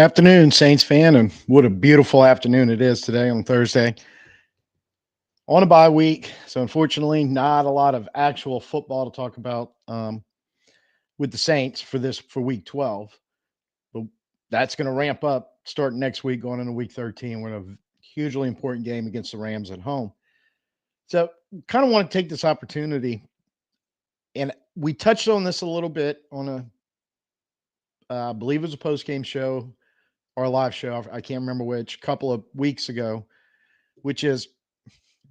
Afternoon, Saints fan, and what a beautiful afternoon it is today on Thursday. On a bye week, so unfortunately, not a lot of actual football to talk about with the Saints for week 12. But that's going to ramp up starting next week, going into week 13. We're in a hugely important game against the Rams at home. So, kind of want to take this opportunity, and we touched on this a little bit on I believe it was a post game show or a live show. I can't remember which, couple of weeks ago, which is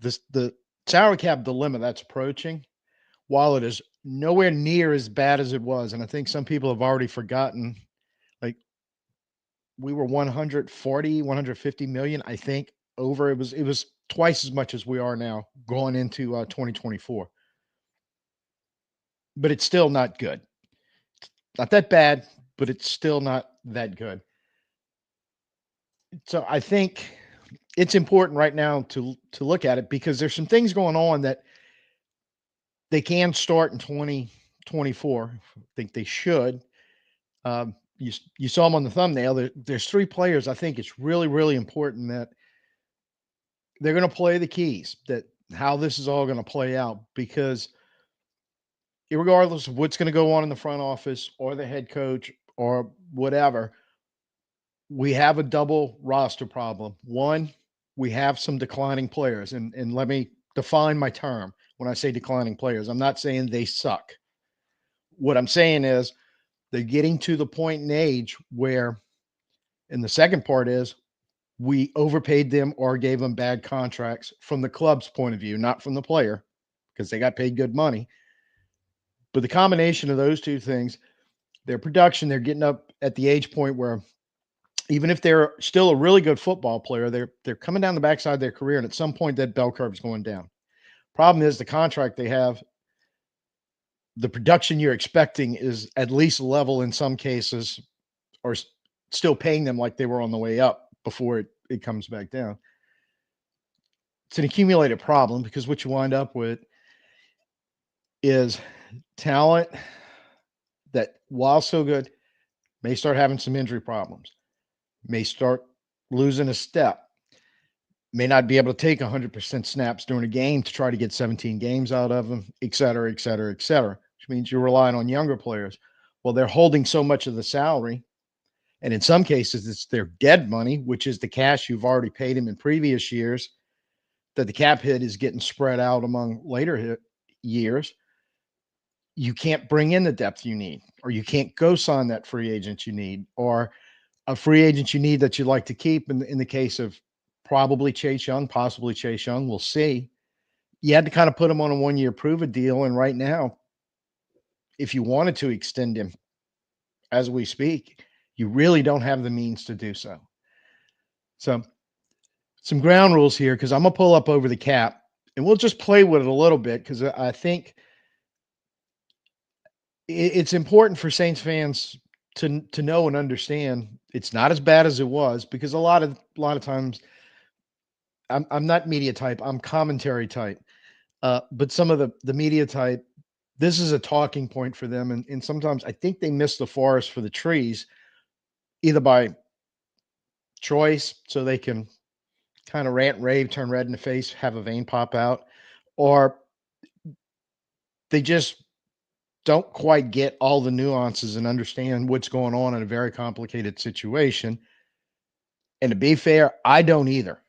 the salary cap dilemma that's approaching, while it is nowhere near as bad as it was, and I think some people have already forgotten, like we were 140, 150 million, I think, over. It was twice as much as we are now going into 2024. But it's still not good. Not that bad, but it's still not that good. So I think it's important right now to look at it because there's some things going on that they can start in 2024. I think they should. You saw them on the thumbnail. There's three players. I think it's really, really important that they're going to play the keys, that how this is all going to play out, because regardless of what's going to go on in the front office or the head coach or whatever, we have a double roster problem. One, we have some declining players. And let me define my term when I say declining players. I'm not saying they suck. What I'm saying is they're getting to the point in age where, and the second part is, we overpaid them or gave them bad contracts from the club's point of view, not from the player, because they got paid good money. But the combination of those two things, their production, they're getting up at the age point where even if they're still a really good football player, they're coming down the backside of their career, and at some point that bell curve is going down. Problem is the contract they have, the production you're expecting is at least level in some cases, or still paying them like they were on the way up before it comes back down. It's an accumulated problem because what you wind up with is talent that, while so good, may start having some injury problems, may start losing a step, may not be able to take 100% snaps during a game to try to get 17 games out of them, et cetera, et cetera, et cetera, which means you're relying on younger players. Well, they're holding so much of the salary, and in some cases, it's their dead money, which is the cash you've already paid them in previous years, that the cap hit is getting spread out among later years. You can't bring in the depth you need, or you can't go sign that free agent you need, or a free agent you need that you'd like to keep. In the case of probably Chase Young, possibly Chase Young, we'll see. You had to kind of put him on a 1-year prove it deal. And right now, if you wanted to extend him as we speak, you really don't have the means to do so. So, some ground rules here, because I'm going to pull up over the cap and we'll just play with it a little bit, because I think it's important for Saints fans to know and understand it's not as bad as it was, because a lot of times I'm not media type, I'm commentary type. But some of the media type, this is a talking point for them, and sometimes I think they miss the forest for the trees, either by choice, so they can kind of rant, rave, turn red in the face, have a vein pop out, or they just don't quite get all the nuances and understand what's going on in a very complicated situation. And to be fair, I don't either.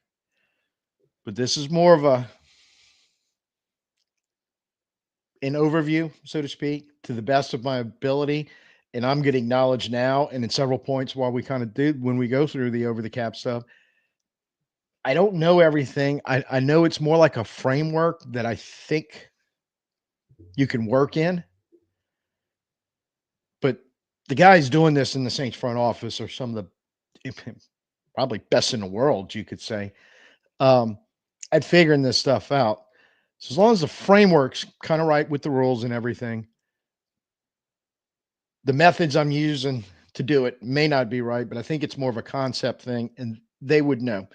But this is more of an overview, so to speak, to the best of my ability. And I'm getting knowledge now, and in several points while we kind of do when we go through the over the cap stuff. I don't know everything. I know it's more like a framework that I think you can work in. But the guys doing this in the Saints front office are some of the probably best in the world, you could say, at figuring this stuff out. So as long as the framework's kind of right with the rules and everything, the methods I'm using to do it may not be right, but I think it's more of a concept thing, and they would know.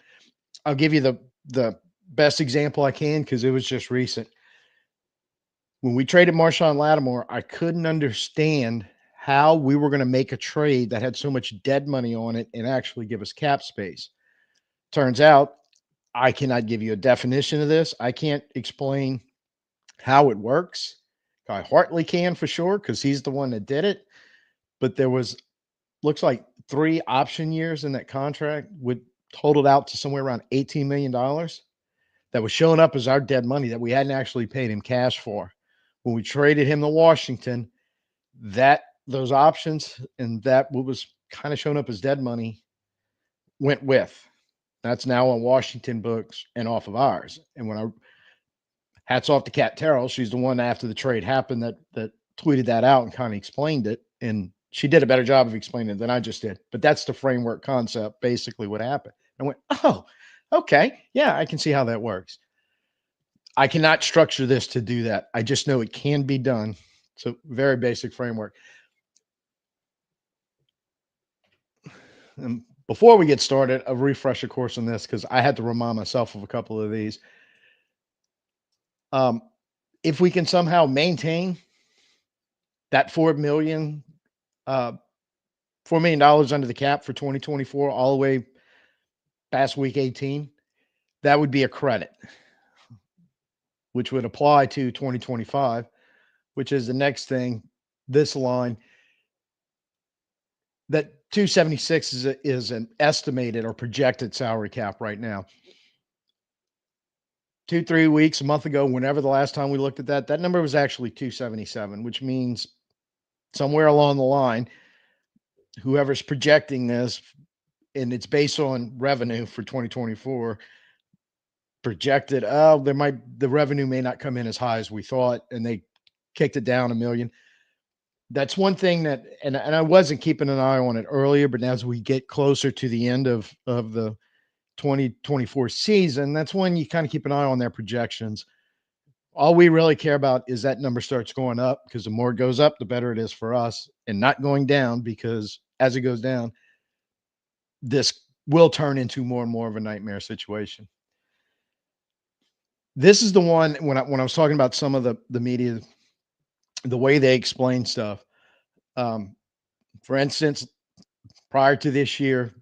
I'll give you the best example I can, because it was just recent. When we traded Marshawn Lattimore, I couldn't understand how we were going to make a trade that had so much dead money on it and actually give us cap space. Turns out I cannot give you a definition of this. I can't explain how it works. Guy Hartley can for sure because he's the one that did it. But there was looks like 3 option years in that contract would totaled out to somewhere around $18 million that was showing up as our dead money that we hadn't actually paid him cash for. When we traded him to Washington, that those options and that what was kind of showing up as dead money went with. That's now on Washington books and off of ours. And when I hats off to Kat Terrell, she's the one after the trade happened that tweeted that out and kind of explained it. And she did a better job of explaining it than I just did. But that's the framework concept, basically what happened. I went, oh, okay. Yeah, I can see how that works. I cannot structure this to do that. I just know it can be done. So very basic framework. And before we get started, a refresher course on this because I had to remind myself of a couple of these. If we can somehow maintain that uh, $4 million under the cap for 2024 all the way past week 18, that would be a credit, which would apply to 2025, which is the next thing. This line that 276 is an estimated or projected salary cap right now. 2-3 weeks, a month ago, whenever the last time we looked at that number was actually 277, which means somewhere along the line, whoever's projecting this, and it's based on revenue for 2024, projected, the revenue may not come in as high as we thought, and they kicked it down $1 million. That's one thing that, and I wasn't keeping an eye on it earlier, but as we get closer to the end of the 2024 season, that's when you kind of keep an eye on their projections. All we really care about is that number starts going up, because the more it goes up, the better it is for us, and not going down, because as it goes down, this will turn into more and more of a nightmare situation. This is the one when I was talking about some of the media, the way they explain stuff. For instance, prior to this year,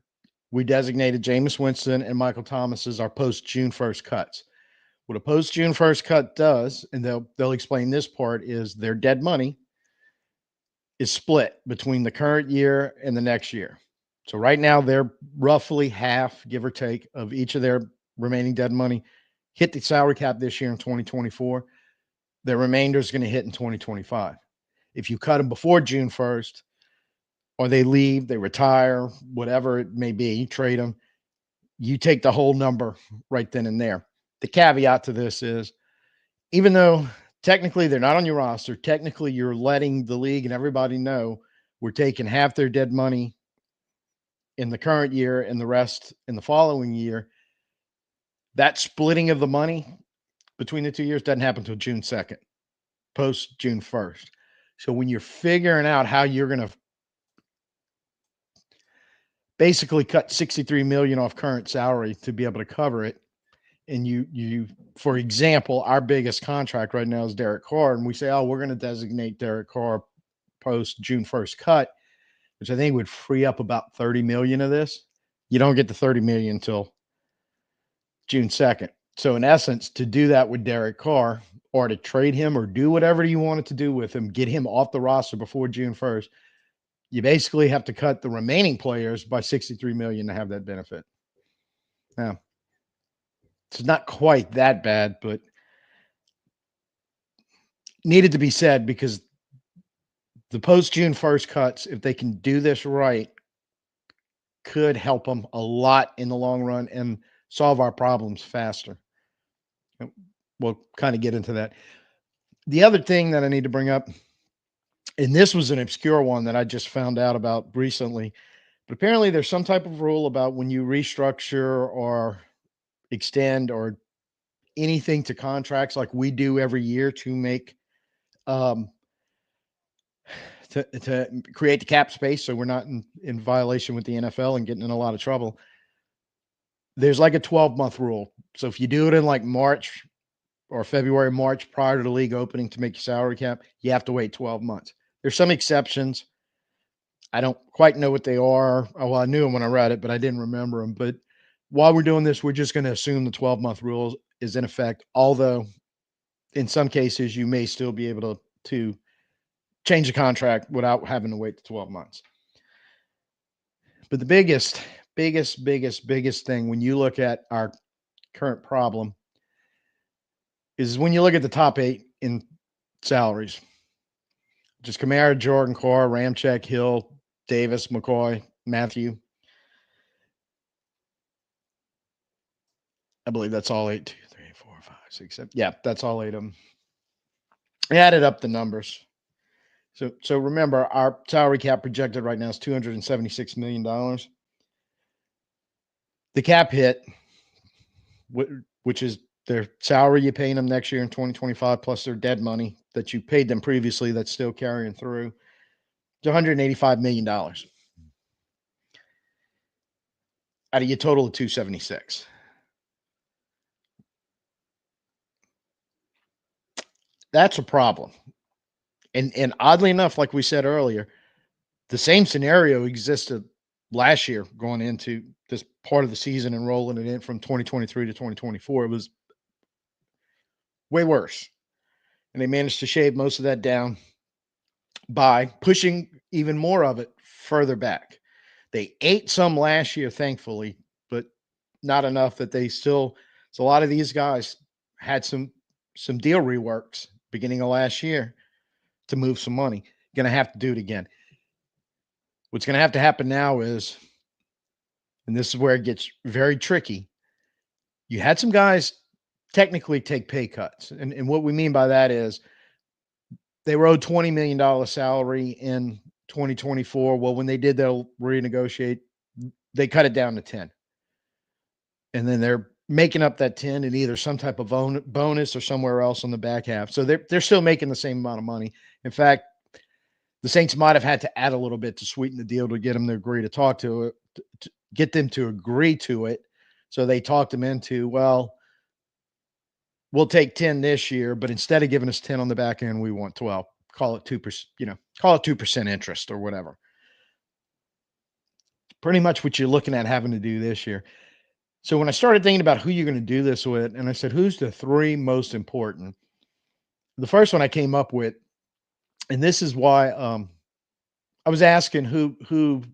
we designated Jameis Winston and Michael Thomas as our post June 1st cuts. What a post June 1st cut does, and they'll explain this part, is their dead money is split between the current year and the next year. So right now they're roughly half, give or take, of each of their remaining dead money hit the salary cap this year in 2024. The remainder is going to hit in 2025. If you cut them before June 1st, or they leave, they retire, whatever it may be, trade them, you take the whole number right then and there. The caveat to this is, even though technically they're not on your roster, technically you're letting the league and everybody know we're taking half their dead money in the current year and the rest in the following year. That splitting of the money between the 2 years doesn't happen until June 2nd, post June 1st. So when you're figuring out how you're going to basically cut $63 million off current salary to be able to cover it, and you for example, our biggest contract right now is Derek Carr, and we say, oh, we're going to designate Derek Carr post June 1st cut, which I think would free up about 30 million of this. You don't get the 30 million until June 2nd. So in essence, to do that with Derek Carr, or to trade him, or do whatever you wanted to do with him, get him off the roster before June 1st, you basically have to cut the remaining players by 63 million to have that benefit. Now, it's not quite that bad, but needed to be said, because the post June 1st cuts, if they can do this right, could help them a lot in the long run and solve our problems faster. We'll kind of get into that. The other thing that I need to bring up, and this was an obscure one that I just found out about recently, but apparently there's some type of rule about when you restructure or extend or anything to contracts like we do every year to make to create the cap space, so we're not in violation with the NFL and getting in a lot of trouble. There's like a 12-month rule. So if you do it in like March or February, March, prior to the league opening to make your salary cap, you have to wait 12 months. There's some exceptions. I don't quite know what they are. Oh, well, I knew them when I read it, but I didn't remember them. But while we're doing this, we're just going to assume the 12-month rule is in effect, although in some cases you may still be able to change the contract without having to wait the 12 months. But the biggest thing when you look at our current problem is when you look at the top 8 in salaries. Just Kamara, Jordan, Carr, Ramczyk, Hill, Davis, McCoy, Matthew. I believe that's all 8. 2, 3, 4, 5, 6, 7. Yeah, that's all 8 of them. I added up the numbers. So remember, our salary cap projected right now is $276 million. The cap hit, which is their salary you're paying them next year in 2025, plus their dead money that you paid them previously that's still carrying through, it's $185 million out of your total of 276. That's a problem. And oddly enough, like we said earlier, the same scenario existed last year going into this part of the season and rolling it in from 2023 to 2024. It was way worse. And they managed to shave most of that down by pushing even more of it further back. They ate some last year, thankfully, but not enough that they still. So a lot of these guys had some deal reworks beginning of last year to move some money. Going to have to do it again. What's going to have to happen now is, and this is where it gets very tricky, you had some guys technically take pay cuts. And what we mean by that is they were owed $20 million salary in 2024. Well, when they did, they'll renegotiate. They cut it down to 10. And then they're making up that 10 in either some type of bonus or somewhere else on the back half. So they're still making the same amount of money. In fact, the Saints might have had to add a little bit to sweeten the deal to get them to agree to talk to it, to get them to agree to it. So they talked them into, well, we'll take 10 this year, but instead of giving us 10 on the back end, we want 12. Call it 2%, call it 2% interest or whatever. Pretty much what you're looking at having to do this year. So when I started thinking about who you're going to do this with, and I said, who's the 3 most important? The first one I came up with, and this is why I was asking who's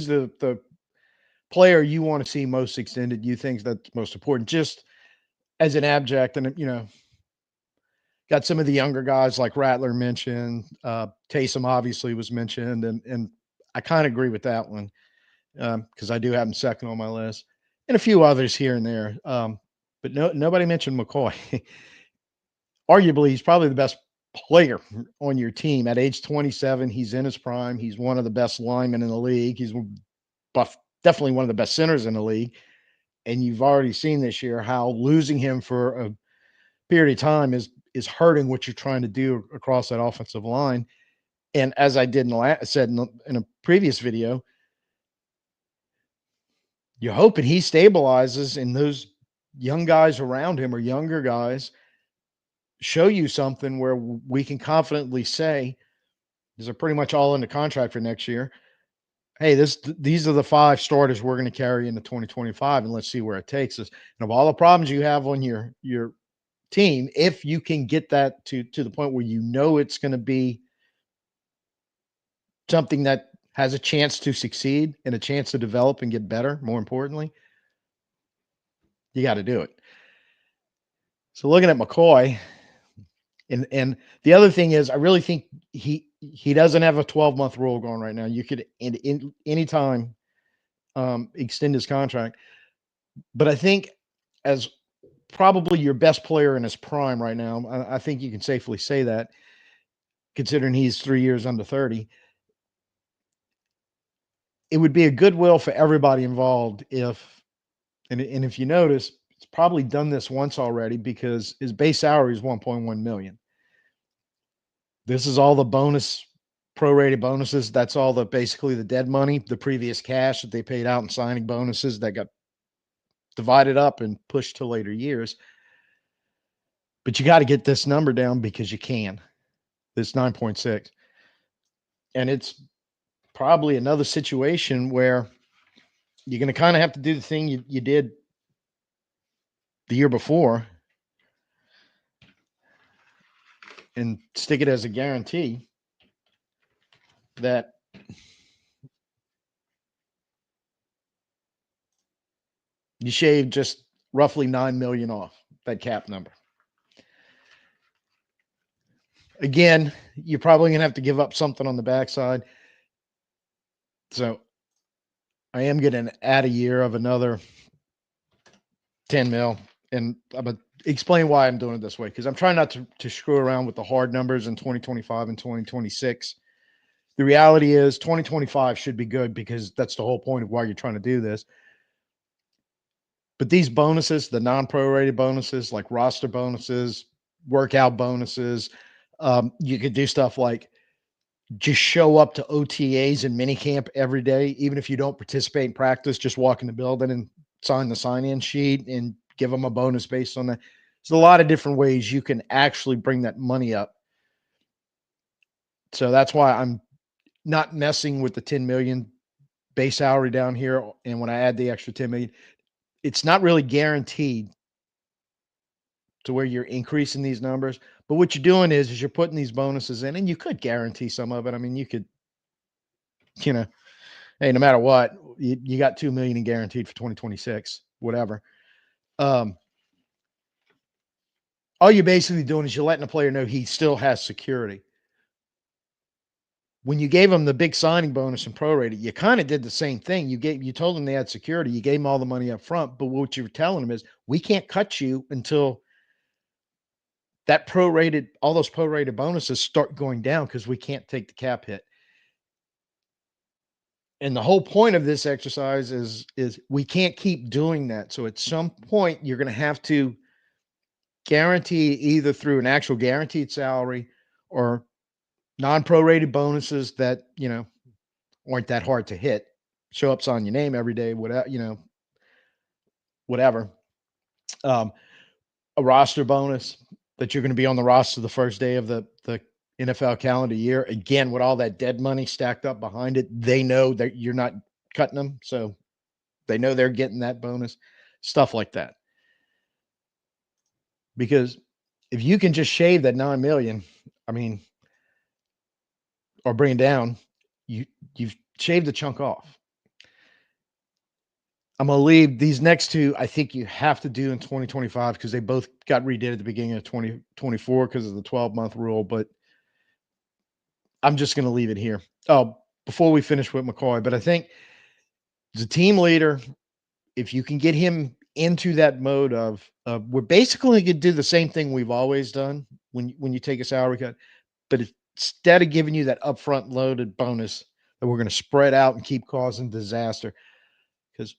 the player you want to see most extended, you think that's most important, just as an abject. And got some of the younger guys like Rattler mentioned, Taysom obviously was mentioned, and I kind of agree with that one because I do have him second on my list, and a few others here and there. But nobody mentioned McCoy. Arguably, he's probably the best player on your team at age 27. He's in his prime. He's one of the best linemen in the league. He's definitely one of the best centers in the league. And you've already seen this year how losing him for a period of time is hurting what you're trying to do across that offensive line. And as I did said in a previous video, you're hoping he stabilizes and those young guys around him or younger guys show you something where we can confidently say, these are pretty much all in the contract for next year. Hey, these are the 5 starters we're going to carry into 2025, and let's see where it takes us. And of all the problems you have on your team, if you can get that to the point where it's going to be something that has a chance to succeed and a chance to develop and get better, more importantly, you got to do it. So looking at McCoy, and the other thing is, I really think he doesn't have a 12-month rule going right now. You could in any time extend his contract, but I think as probably your best player in his prime right now, I think you can safely say that, considering he's 3 years under 30. It would be a goodwill for everybody involved if you notice, it's probably done this once already because his base salary is 1.1 million. This is all the prorated bonuses. That's all basically the dead money, the previous cash that they paid out in signing bonuses that got divided up and pushed to later years. But you got to get this number down because you can. It's 9.6. And it's probably another situation where you're going to kind of have to do the thing you did the year before and stick it as a guarantee that you shave just roughly 9 million off that cap number. Again, you're probably going to have to give up something on the backside. So I am going to add a year of another 10 mil. And I'm going to explain why I'm doing it this way, because I'm trying not to screw around with the hard numbers in 2025 and 2026. The reality is 2025 should be good because that's the whole point of why you're trying to do this. But these bonuses, the non-prorated bonuses, like roster bonuses, workout bonuses, you could do stuff like just show up to OTAs and minicamp every day, even if you don't participate in practice, just walk in the building and sign the sign-in sheet and give them a bonus based on that. There's a lot of different ways you can actually bring that money up. So that's why I'm not messing with the 10 million base salary down here. And when I add the extra 10 million, it's not really guaranteed to where you're increasing these numbers. But what you're doing is you're putting these bonuses in, and you could guarantee some of it. I mean, you could, you know, hey, no matter what, you got 2 million in guaranteed for 2026, whatever. All you're basically doing is you're letting the player know he still has security. When you gave him the big signing bonus and prorated, you kind of did the same thing. You told them they had security. You gave them all the money up front, but what you were telling them is we can't cut you until that prorated, all those prorated bonuses start going down because we can't take the cap hit. And the whole point of this exercise is we can't keep doing that. So at some point, you're going to have to guarantee either through an actual guaranteed salary or non-prorated bonuses that, aren't that hard to hit. Show ups on your name every day, whatever. A roster bonus that you're going to be on the roster the first day of the NFL calendar year. Again, with all that dead money stacked up behind it, they know that you're not cutting them. So they know they're getting that bonus, stuff like that. Because if you can just shave that 9 million, I mean, or bring it down, you've shaved a chunk off. I'm going to leave these next two. I think you have to do in 2025 because they both got redid at the beginning of 2024 because of the 12-month rule. But I'm just going to leave it here. Oh, before we finish with McCoy, but I think as a team leader, if you can get him into that mode of we're basically going to do the same thing we've always done when you take a salary cut, but instead of giving you that upfront loaded bonus that we're going to spread out and keep causing disaster, because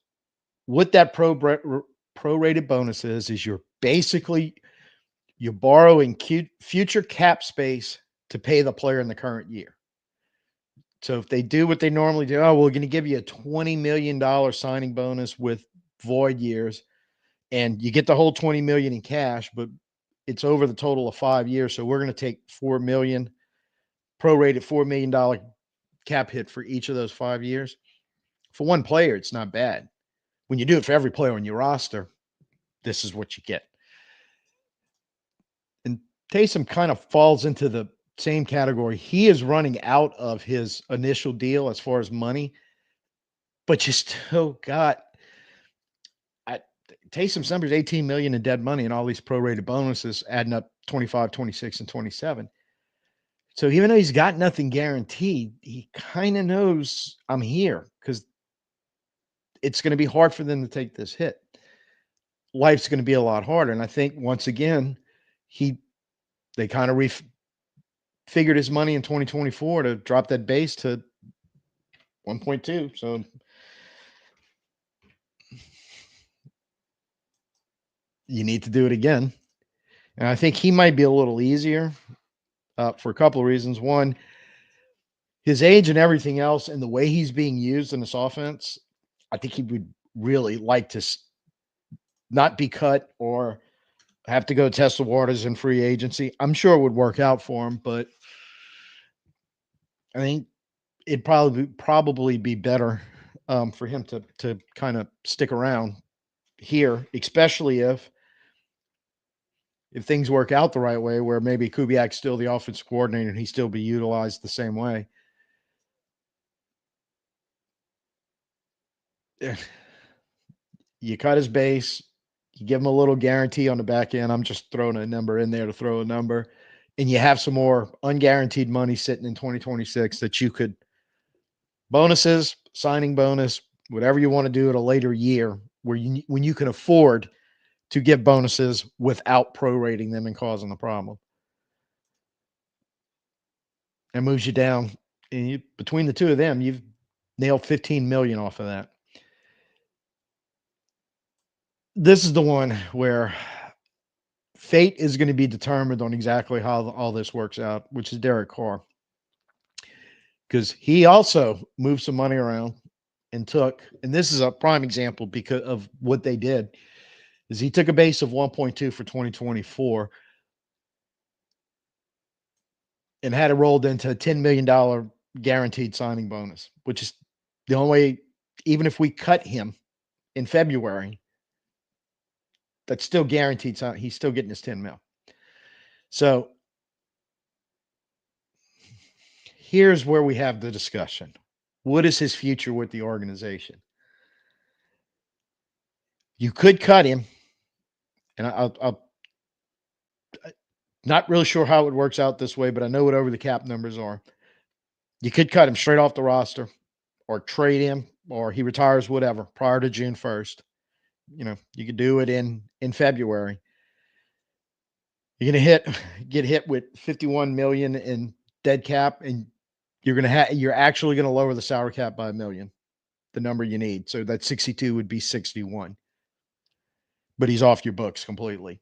what that prorated bonus is you're borrowing future cap space to pay the player in the current year. So if they do what they normally do, we're going to give you a $20 million signing bonus with void years, and you get the whole 20 million in cash, but it's over the total of 5 years. So we're going to take 4 million, prorated $4 million cap hit for each of those 5 years. For one player, it's not bad. When you do it for every player on your roster, this is what you get. And Taysom kind of falls into the same category. He is running out of his initial deal as far as money, but you still got Taysom's numbers, 18 million in dead money and all these prorated bonuses adding up 25, 26, and 27. So even though he's got nothing guaranteed, he kind of knows I'm here because it's going to be hard for them to take this hit. Life's going to be a lot harder. And I think once again, they kind of figured his money in 2024 to drop that base to 1.2. So you need to do it again. And I think he might be a little easier for a couple of reasons. One, his age and everything else and the way he's being used in this offense, I think he would really like to not be cut or have to go test the waters in free agency. I'm sure it would work out for him, but I think it'd probably be better for him to kind of stick around here, especially if things work out the right way, where maybe Kubiak's still the offensive coordinator and he still be utilized the same way. You cut his base, you give him a little guarantee on the back end. I'm just throwing a number in there to throw a number. And you have some more unguaranteed money sitting in 2026 that you could bonuses, signing bonus, whatever you want to do at a later year where when you can afford to give bonuses without prorating them and causing a problem. It moves you down. And between the two of them, you've nailed 15 million off of that. This is the one where fate is going to be determined on exactly how all this works out, which is Derek Carr. Because he also moved some money around and this is a prime example because of what they did, is he took a base of 1.2 for 2024 and had it rolled into a $10 million guaranteed signing bonus, which is the only way, even if we cut him in February, that's still guaranteed. He's still getting his 10 mil. So here's where we have the discussion. What is his future with the organization? You could cut him, and I'll not really sure how it works out this way, but I know whatever the cap numbers are. You could cut him straight off the roster or trade him or he retires, whatever, prior to June 1st. You could do it in February. You're going to get hit with 51 million in dead cap, and you're actually going to lower the salary cap by $1 million, the number you need. So that 62 would be 61. But he's off your books completely.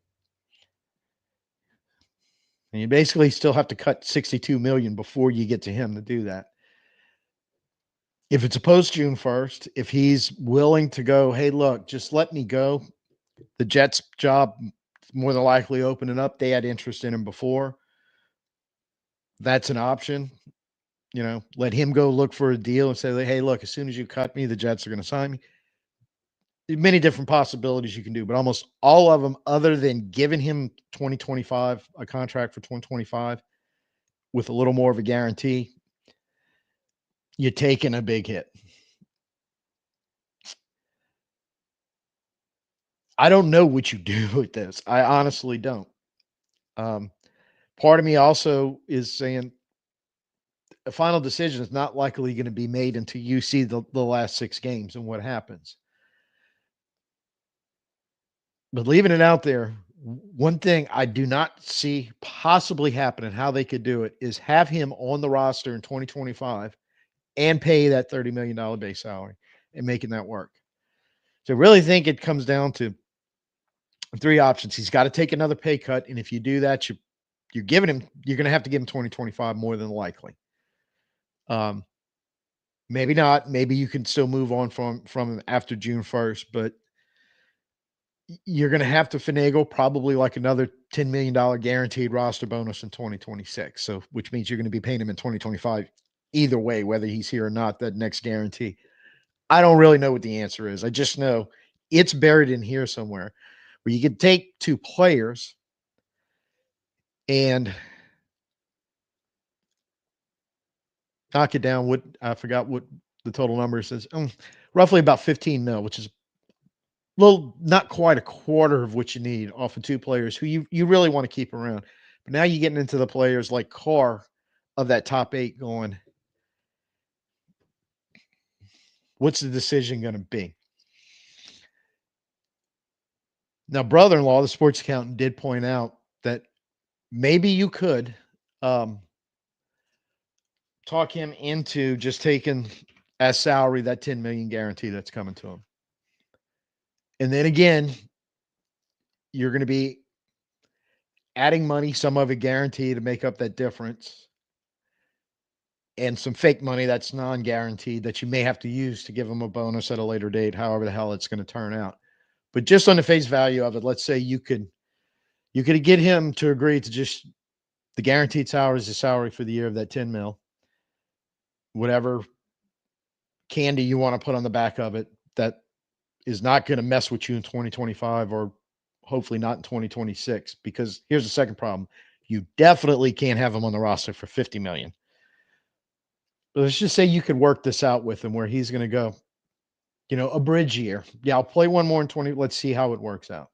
And you basically still have to cut 62 million before you get to him to do that. If it's a post June 1st, if he's willing to go, hey, look, just let me go. The Jets job more than likely opening up. They had interest in him before. That's an option. Let him go look for a deal and say, hey, look, as soon as you cut me, the Jets are going to sign me. Many different possibilities you can do, but almost all of them, other than giving him 2025, a contract for 2025 with a little more of a guarantee, you're taking a big hit. I don't know what you do with this. I honestly don't. Part of me also is saying a final decision is not likely going to be made until you see the last 6 games and what happens. But leaving it out there, one thing I do not see possibly happening, how they could do it, is have him on the roster in 2025 and pay that $30 million base salary and making that work. So I really think it comes down to 3 options. He's got to take another pay cut. And if you do that, you're going to have to give him 2025 more than likely. Maybe not. Maybe you can still move on from him after June 1st, but you're going to have to finagle probably like another $10 million guaranteed roster bonus in 2026. So, which means you're going to be paying him in 2025 either way, whether he's here or not, that next guarantee. I don't really know what the answer is. I just know it's buried in here somewhere where you could take 2 players and knock it down. I forgot what the total number is. Roughly about 15 mil, which is not quite a quarter of what you need off of 2 players who you really want to keep around. But now you're getting into the players like Carr of that top 8 going, what's the decision going to be? Now, brother-in-law, the sports accountant, did point out that maybe you could talk him into just taking as salary that 10 million guarantee that's coming to him. And then again, you're going to be adding money, some of it guaranteed to make up that difference, and some fake money that's non-guaranteed that you may have to use to give them a bonus at a later date, however the hell it's going to turn out. But just on the face value of it, let's say you could get him to agree to just the guaranteed salary is the salary for the year of that 10 mil. whatever candy you want to put on the back of it that is not going to mess with you in 2025 or hopefully not in 2026. Because here's the second problem. You definitely can't have him on the roster for 50 million. Let's just say you could work this out with him where he's going to go, a bridge year. Yeah, I'll play one more in 20. Let's see how it works out.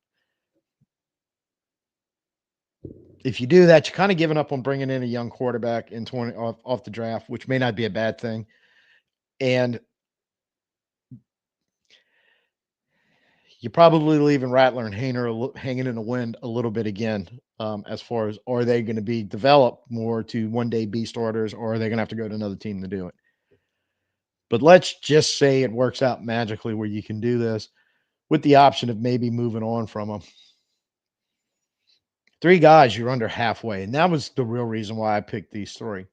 If you do that, you're kind of giving up on bringing in a young quarterback in 20 off the draft, which may not be a bad thing. And you're probably leaving Rattler and Hayner hanging in the wind a little bit again, as far as are they going to be developed more to one-day B starters, or are they going to have to go to another team to do it? But let's just say it works out magically where you can do this with the option of maybe moving on from them. 3 guys, you're under halfway, and that was the real reason why I picked these 3.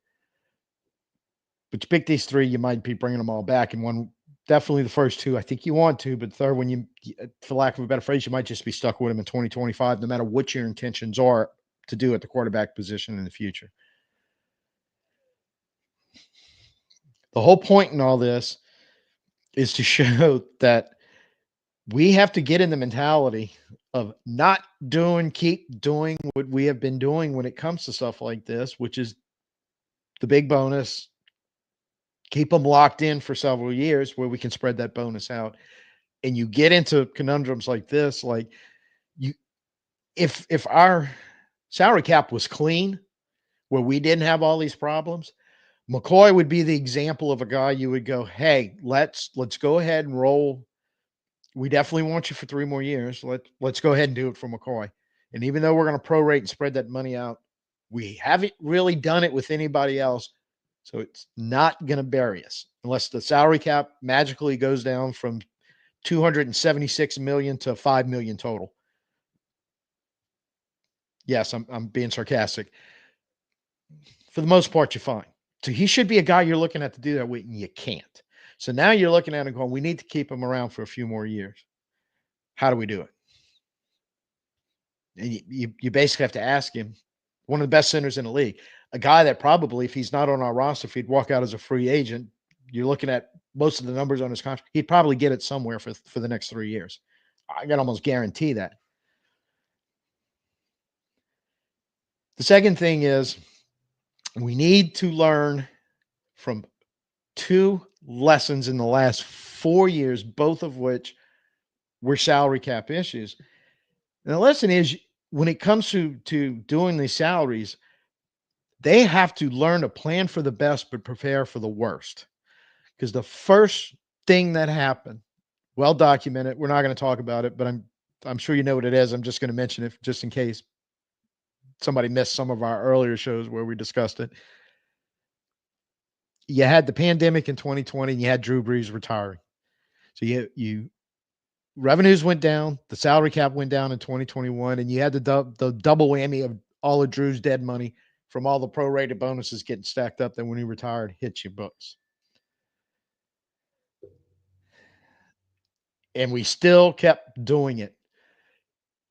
But you pick these 3, you might be bringing them all back, and one definitely the first 2, I think you want to, but the third one, you, for lack of a better phrase, you might just be stuck with them in 2025, no matter what your intentions are to do at the quarterback position in the future. The whole point in all this is to show that we have to get in the mentality of not keep doing what we have been doing when it comes to stuff like this, which is the big bonus, keep them locked in for several years where we can spread that bonus out. And you get into conundrums like this, like if our salary cap was clean, where we didn't have all these problems, McCoy would be the example of a guy you would go, hey, let's go ahead and roll. We definitely want you for 3 more years. Let's go ahead and do it for McCoy. And even though we're going to prorate and spread that money out, we haven't really done it with anybody else. So it's not going to bury us unless the salary cap magically goes down from 276 million to 5 million total. Yes, I'm being sarcastic. For the most part, you're fine. So he should be a guy you're looking at to do that with, and you can't. So now you're looking at him going, we need to keep him around for a few more years. How do we do it? And you basically have to ask him, one of the best centers in the league, a guy that probably, if he's not on our roster, if he'd walk out as a free agent, you're looking at most of the numbers on his contract, he'd probably get it somewhere for the next 3 years. I can almost guarantee that. The second thing is we need to learn from 2 lessons in the last 4 years, both of which were salary cap issues. And the lesson is when it comes to doing these salaries, they have to learn to plan for the best, but prepare for the worst. Because the first thing that happened, well documented, we're not going to talk about it, but I'm sure you know what it is. I'm just going to mention it just in case somebody missed some of our earlier shows where we discussed it. You had the pandemic in 2020 and you had Drew Brees retiring. So you revenues went down, the salary cap went down in 2021, and you had the double whammy of all of Drew's dead money from all the prorated bonuses getting stacked up that when he retired hit your books. And we still kept doing it.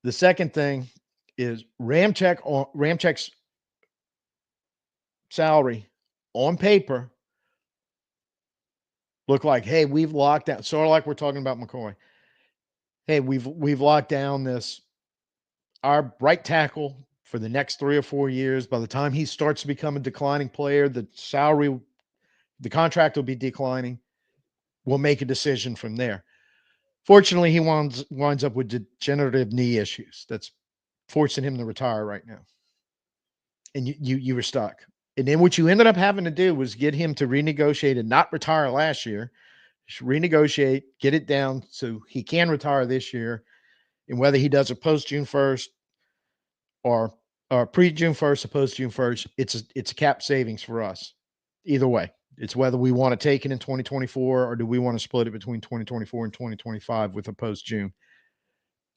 The second thing is Ramchek's salary on paper looked like, hey, we've locked down, sort of like we're talking about McCoy. Hey, we've locked down our right tackle for the next 3 or 4 years. By the time he starts to become a declining player, the contract will be declining. We'll make a decision from there. Fortunately, he winds up with degenerative knee issues. That's forcing him to retire right now. And you were stuck. And then what you ended up having to do was get him to renegotiate and not retire last year. Renegotiate, get it down so he can retire this year. And whether he does it post June 1st or pre June 1st or post June 1st, it's a cap savings for us. Either way, it's whether we want to take it in 2024 or do we want to split it between 2024 and 2025 with a post June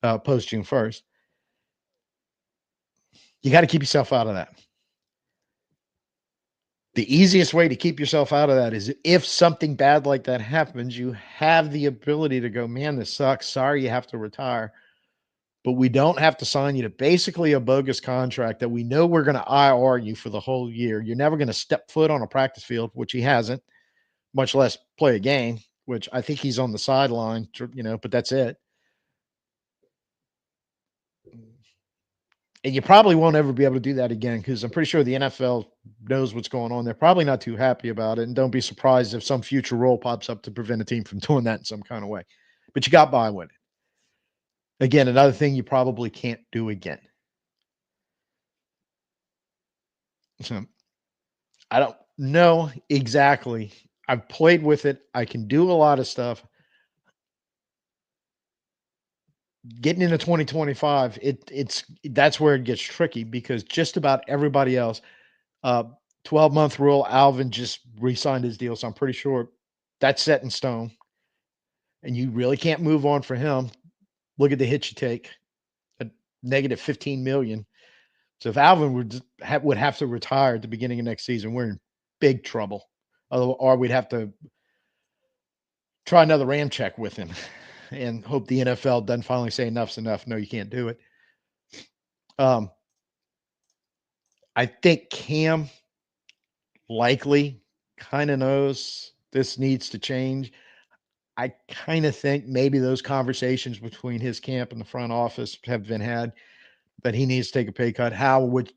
1st. You got to keep yourself out of that. The easiest way to keep yourself out of that is if something bad like that happens, you have the ability to go, man, this sucks. Sorry, you have to retire. But we don't have to sign you to basically a bogus contract that we know we're going to IR you for the whole year. You're never going to step foot on a practice field, which he hasn't. much less play a game, which I think he's on the sideline, but that's it. And you probably won't ever be able to do that again because I'm pretty sure the NFL knows what's going on. They're probably not too happy about it. And don't be surprised if some future rule pops up to prevent a team from doing that in some kind of way. But you got by with it. Again, another thing you probably can't do again. So I don't know exactly. I've played with it. I can do a lot of stuff. Getting into 2025, it's that's where it gets tricky because just about everybody else, uh, 12-month rule, Alvin just re-signed his deal, so I'm pretty sure that's set in stone, and you really can't move on for him. Look at the hit you take, a negative 15 million. So if Alvin would have to retire at the beginning of next season, we're in big trouble. Or we'd have to try another ram check with him and hope the NFL doesn't finally say enough's enough. No, you can't do it. Um, I think Cam likely kind of knows this needs to change. I kind of think maybe those conversations between his camp and the front office have been had that he needs to take a pay cut. How, what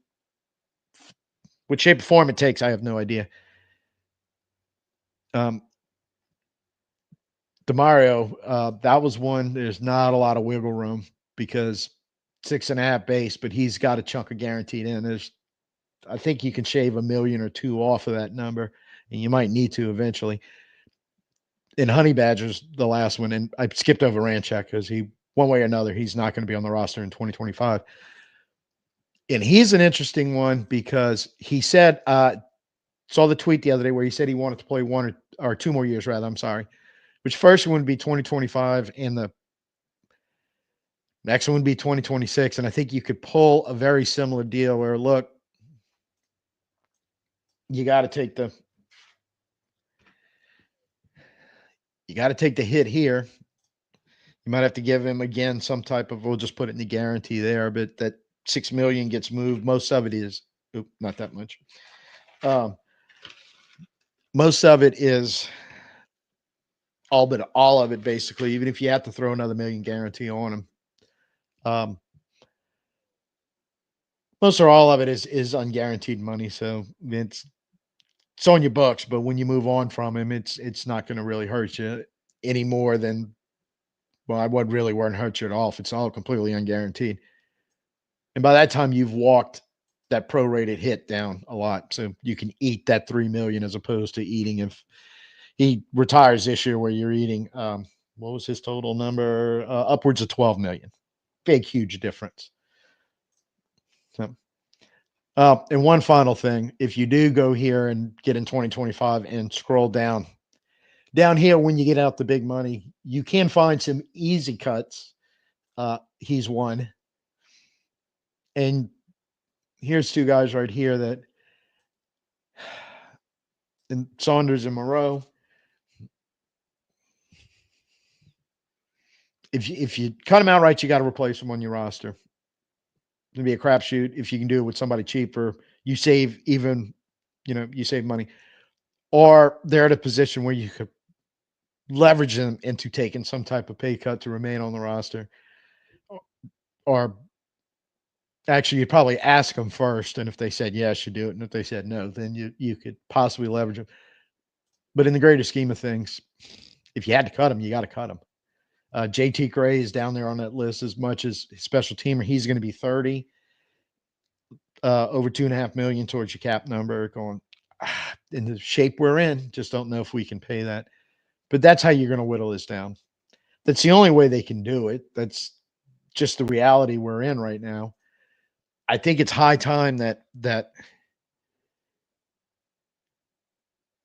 shape or form it takes, I have no idea. Um, Demario, that was one. There's not a lot of wiggle room because 6.5 base, but he's got a chunk of guaranteed in. I think you can shave 1 million or two off of that number, and you might need to eventually. In Honey Badgers, the last one, and I skipped over Ranchak because one way or another, he's not going to be on the roster in 2025. And he's an interesting one because he said, saw the tweet the other day where he said he wanted to play one or two more years, rather. I'm sorry, which first one would be 2025, and the next one would be 2026. And I think you could pull a very similar deal where, look, you got to take the hit here. You might have to give him again some type of, we'll just put it in the guarantee there, but that 6 million gets moved. Most of it is not that much. Um, most of it is all of it basically. Even if you have to throw another million guarantee on him, um, most or all of it is unguaranteed money. So it's on your books, but when you move on from him, it's not going to really hurt you any more than, well, I would really wouldn't hurt you at all if it's all completely unguaranteed. And by that time, you've walked that prorated hit down a lot, so you can eat that 3 million as opposed to eating if he retires this year, where you're eating. What was his total number? Upwards of 12 million. Big, huge difference. So, and one final thing: if you do go here and get in 2025 and scroll down here, when you get out the big money, you can find some easy cuts. He's one, and here's two guys right here that, and Saunders and Moreau. If you cut them outright, you got to replace them on your roster. It's gonna be a crapshoot. If you can do it with somebody cheaper, you save you save money, or they're at a position where you could leverage them into taking some type of pay cut to remain on the roster, or actually you'd probably ask them first, and if they said yes, you do it, and if they said no, then you could possibly leverage them. But in the greater scheme of things, if you had to cut them, you got to cut them. JT Gray is down there on that list as much as special teamer. He's going to be 30, over 2.5 million towards your cap number. Going in the shape we're in, just don't know if we can pay that. But that's how you're going to whittle this down. That's the only way they can do it. That's just the reality we're in right now. I think it's high time that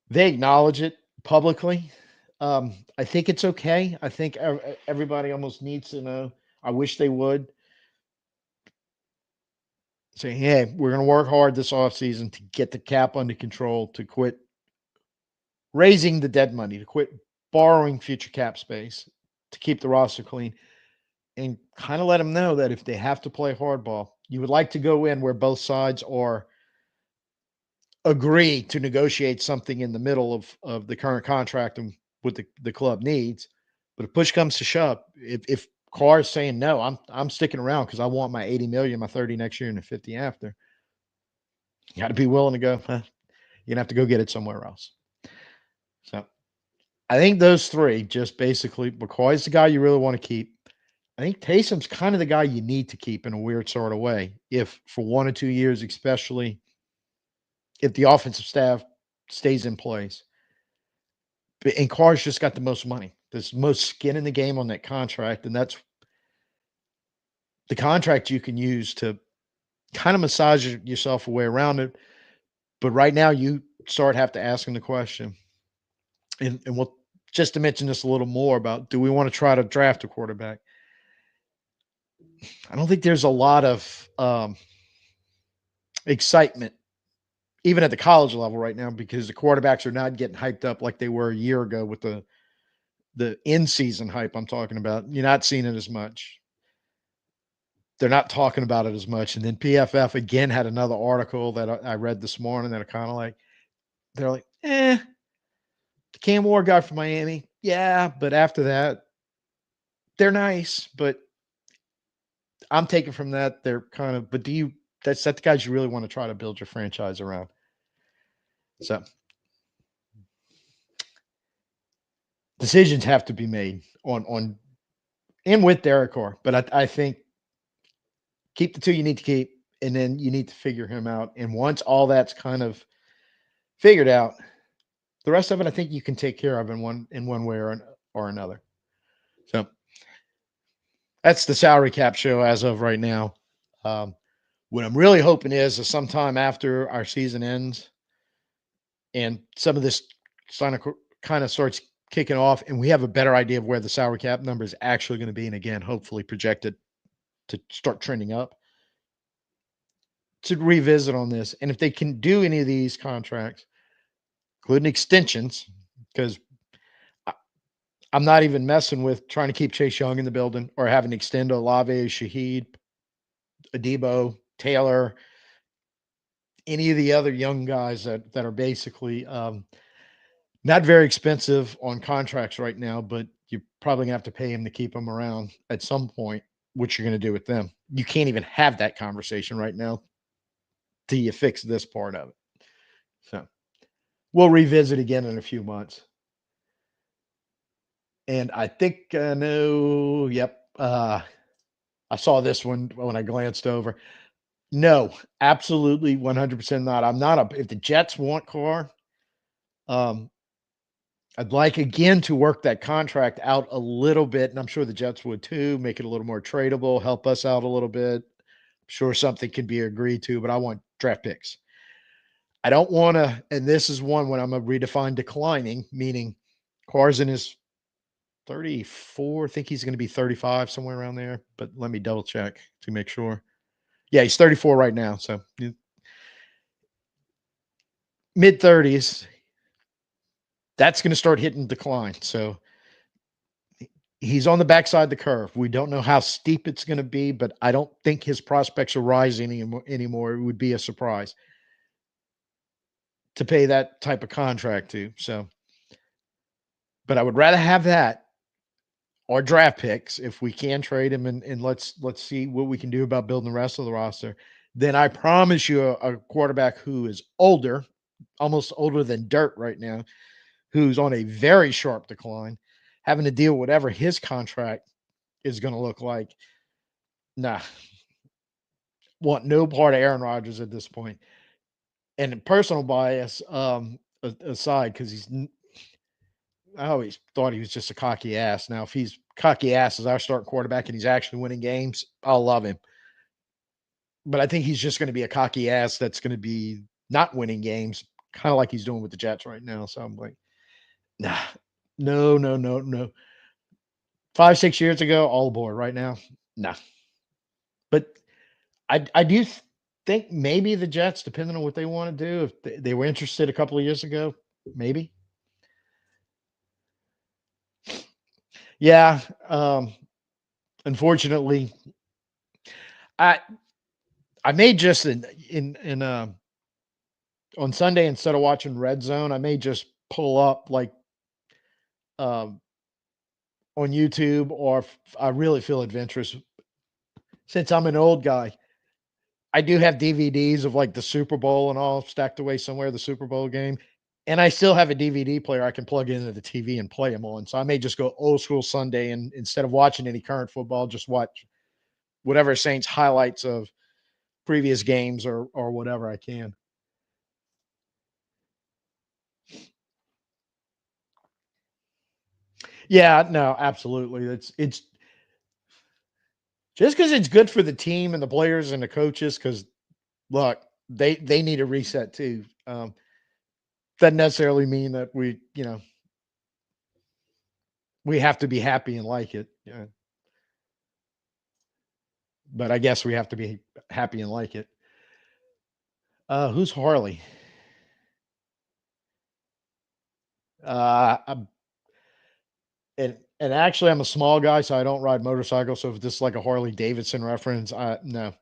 they acknowledge it publicly. I think it's okay. I think everybody almost needs to know. I wish they would say, hey, we're going to work hard this offseason to get the cap under control, to quit raising the dead money, to quit borrowing future cap space, to keep the roster clean, and kind of let them know that if they have to play hardball, you would like to go in where both sides are agree to negotiate something in the middle of the current contract and what the club needs. But if push comes to shove, if Carr is saying no, I'm sticking around because I want my 80 million, my 30 next year, and the 50 after. You got to be willing to go. You're gonna have to go get it somewhere else. So I think those three just basically McCoy's the guy you really want to keep. I think Taysom's kind of the guy you need to keep in a weird sort of way. If for 1 or 2 years, especially if the offensive staff stays in place. And Carr's just got the most money. There's most skin in the game on that contract, and that's the contract you can use to kind of massage yourself away around it. But right now, you have to asking the question, and we'll just to mention this a little more about: do we want to try to draft a quarterback? I don't think there's a lot of excitement, even at the college level right now, because the quarterbacks are not getting hyped up like they were a year ago with the in-season hype I'm talking about. You're not seeing it as much. They're not talking about it as much. And then PFF again had another article that I read this morning that are kind of like, they're like, the Cam Ward guy from Miami. Yeah, but after that, they're nice. But I'm taking from that, they're kind of, but that's the guys you really want to try to build your franchise around. So decisions have to be made on and with Derek Carr. But I think keep the two you need to keep, and then you need to figure him out. And once all that's kind of figured out, the rest of it I think you can take care of in one way or another. So that's the salary cap show as of right now. What I'm really hoping is sometime after our season ends and some of this kind of starts kicking off, and we have a better idea of where the salary cap number is actually going to be, and again, hopefully projected to start trending up, to revisit on this. And if they can do any of these contracts, including extensions, because I'm not even messing with trying to keep Chase Young in the building or having to extend Olave, Shaheed, Adebo, Taylor, any of the other young guys that are basically not very expensive on contracts right now, but you're probably gonna have to pay him to keep them around at some point. What you're gonna do with them? You can't even have that conversation right now till you fix this part of it. So we'll revisit again in a few months. And I think I know. Yep. I saw this one when I glanced over. No, absolutely 100% not. I'm not a if the Jets want Carr, um, I'd like again to work that contract out a little bit, and I'm sure the Jets would too, make it a little more tradable, help us out a little bit. I'm sure something can be agreed to, but I want draft picks. I don't want to, and this is one when I'm gonna redefine declining, meaning Carr's in his 34. I think he's going to be 35, somewhere around there. But let me double check to make sure. Yeah, he's 34 right now. So mid 30s. That's going to start hitting decline. So he's on the backside of the curve. We don't know how steep it's going to be, but I don't think his prospects are rising anymore. It would be a surprise to pay that type of contract to. So, but I would rather have that or draft picks if we can trade him, and let's see what we can do about building the rest of the roster. Then I promise you a quarterback who is older, almost older than dirt right now, who's on a very sharp decline, having to deal with whatever his contract is going to look like. Nah, want no part of Aaron Rodgers at this point. And personal bias aside, because I always thought he was just a cocky ass. Now, if he's cocky ass as our starting quarterback and he's actually winning games, I'll love him. But I think he's just going to be a cocky ass that's going to be not winning games, kind of like he's doing with the Jets right now. So I'm like, nah, no, no, no, no. 5, 6 years ago, all aboard. Right now, nah. But I do think maybe the Jets, depending on what they want to do, if they were interested a couple of years ago, maybe. Yeah. Unfortunately, I I made just in on Sunday, instead of watching Red Zone, I may just pull up like um, on YouTube, or if I really feel adventurous. Since I'm an old guy, I do have DVDs of like the Super Bowl and all stacked away somewhere, the Super Bowl game. And I still have a DVD player I can plug into the TV and play them on. So I may just go old school Sunday, and instead of watching any current football, just watch whatever Saints highlights of previous games, or whatever I can. Yeah, no, absolutely. It's just because it's good for the team and the players and the coaches. Because look, they need a reset too. Doesn't necessarily mean that we have to be happy and like it. Yeah, but I guess we have to be happy and like it. Who's Harley? I'm, and actually, I'm a small guy, so I don't ride motorcycles. So if this is like a Harley Davidson reference, I no.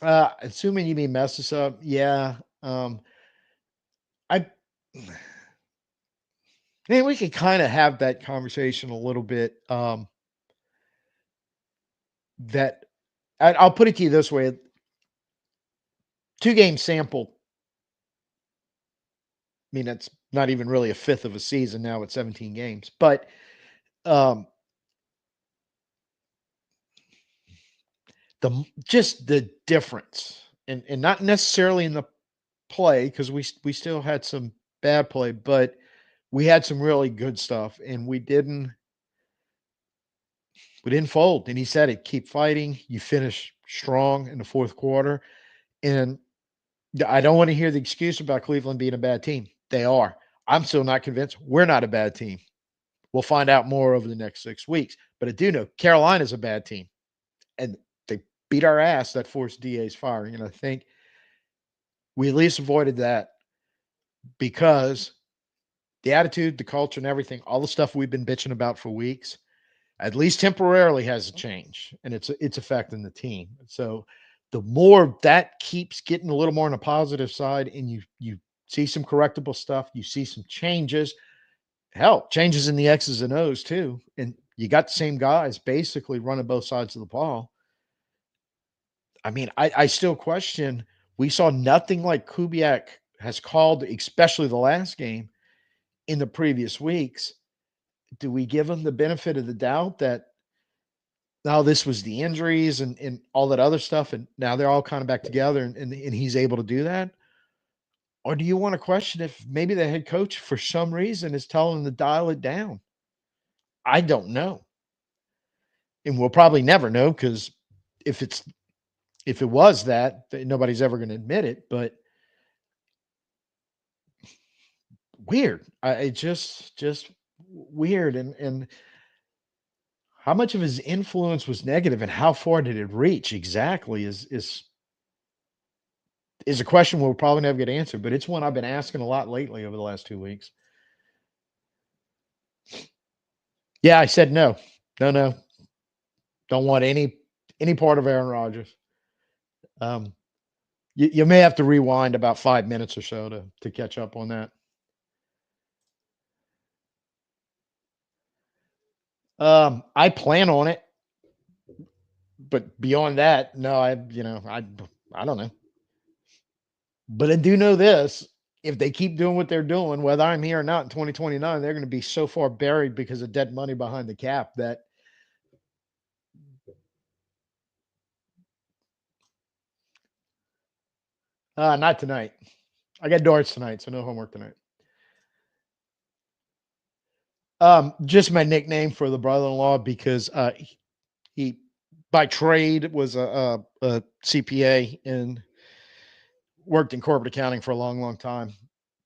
Assuming you mean mess this up, yeah. I mean, we could kind of have that conversation a little bit. That I'll put it to you this way: 2 game sample. I mean, that's not even really a fifth of a season now at 17 games, but um, just the difference, and not necessarily in the play, because we still had some bad play, but we had some really good stuff, and we didn't fold. And he said it: keep fighting. You finish strong in the fourth quarter, and I don't want to hear the excuse about Cleveland being a bad team. They are. I'm still not convinced we're not a bad team. We'll find out more over the next 6 weeks. But I do know Carolina's a bad team, and they beat our ass. That forced DA's firing. And I think we at least avoided that, because the attitude, the culture, and everything, all the stuff we've been bitching about for weeks, at least temporarily, has a change, and it's affecting the team. So the more that keeps getting a little more on a positive side, and you see some correctable stuff, you see some changes, hell, changes in the X's and O's too, and you got the same guys basically running both sides of the ball. I mean, I still question. We saw nothing like Kubiak has called, especially the last game, in the previous weeks. Do we give him the benefit of the doubt that now this was the injuries and all that other stuff, and now they're all kind of back together, and he's able to do that? Or do you want to question if maybe the head coach, for some reason, is telling him to dial it down? I don't know. And we'll probably never know, because if it's if it was that, nobody's ever going to admit it. But weird. It just weird. And how much of his influence was negative, and how far did it reach exactly, is a question we'll probably never get answered, but it's one I've been asking a lot lately over the last 2 weeks. Yeah, I said no. No, no. Don't want any part of Aaron Rodgers. Um, you may have to rewind about 5 minutes or so to catch up on that. I plan on it, but beyond that, no, I don't know. But I do know this: if they keep doing what they're doing, whether I'm here or not in 2029, they're going to be so far buried because of dead money behind the cap that not tonight. I got darts tonight, so no homework tonight. Just my nickname for the brother-in-law, because he by trade was a CPA and worked in corporate accounting for a long, long time.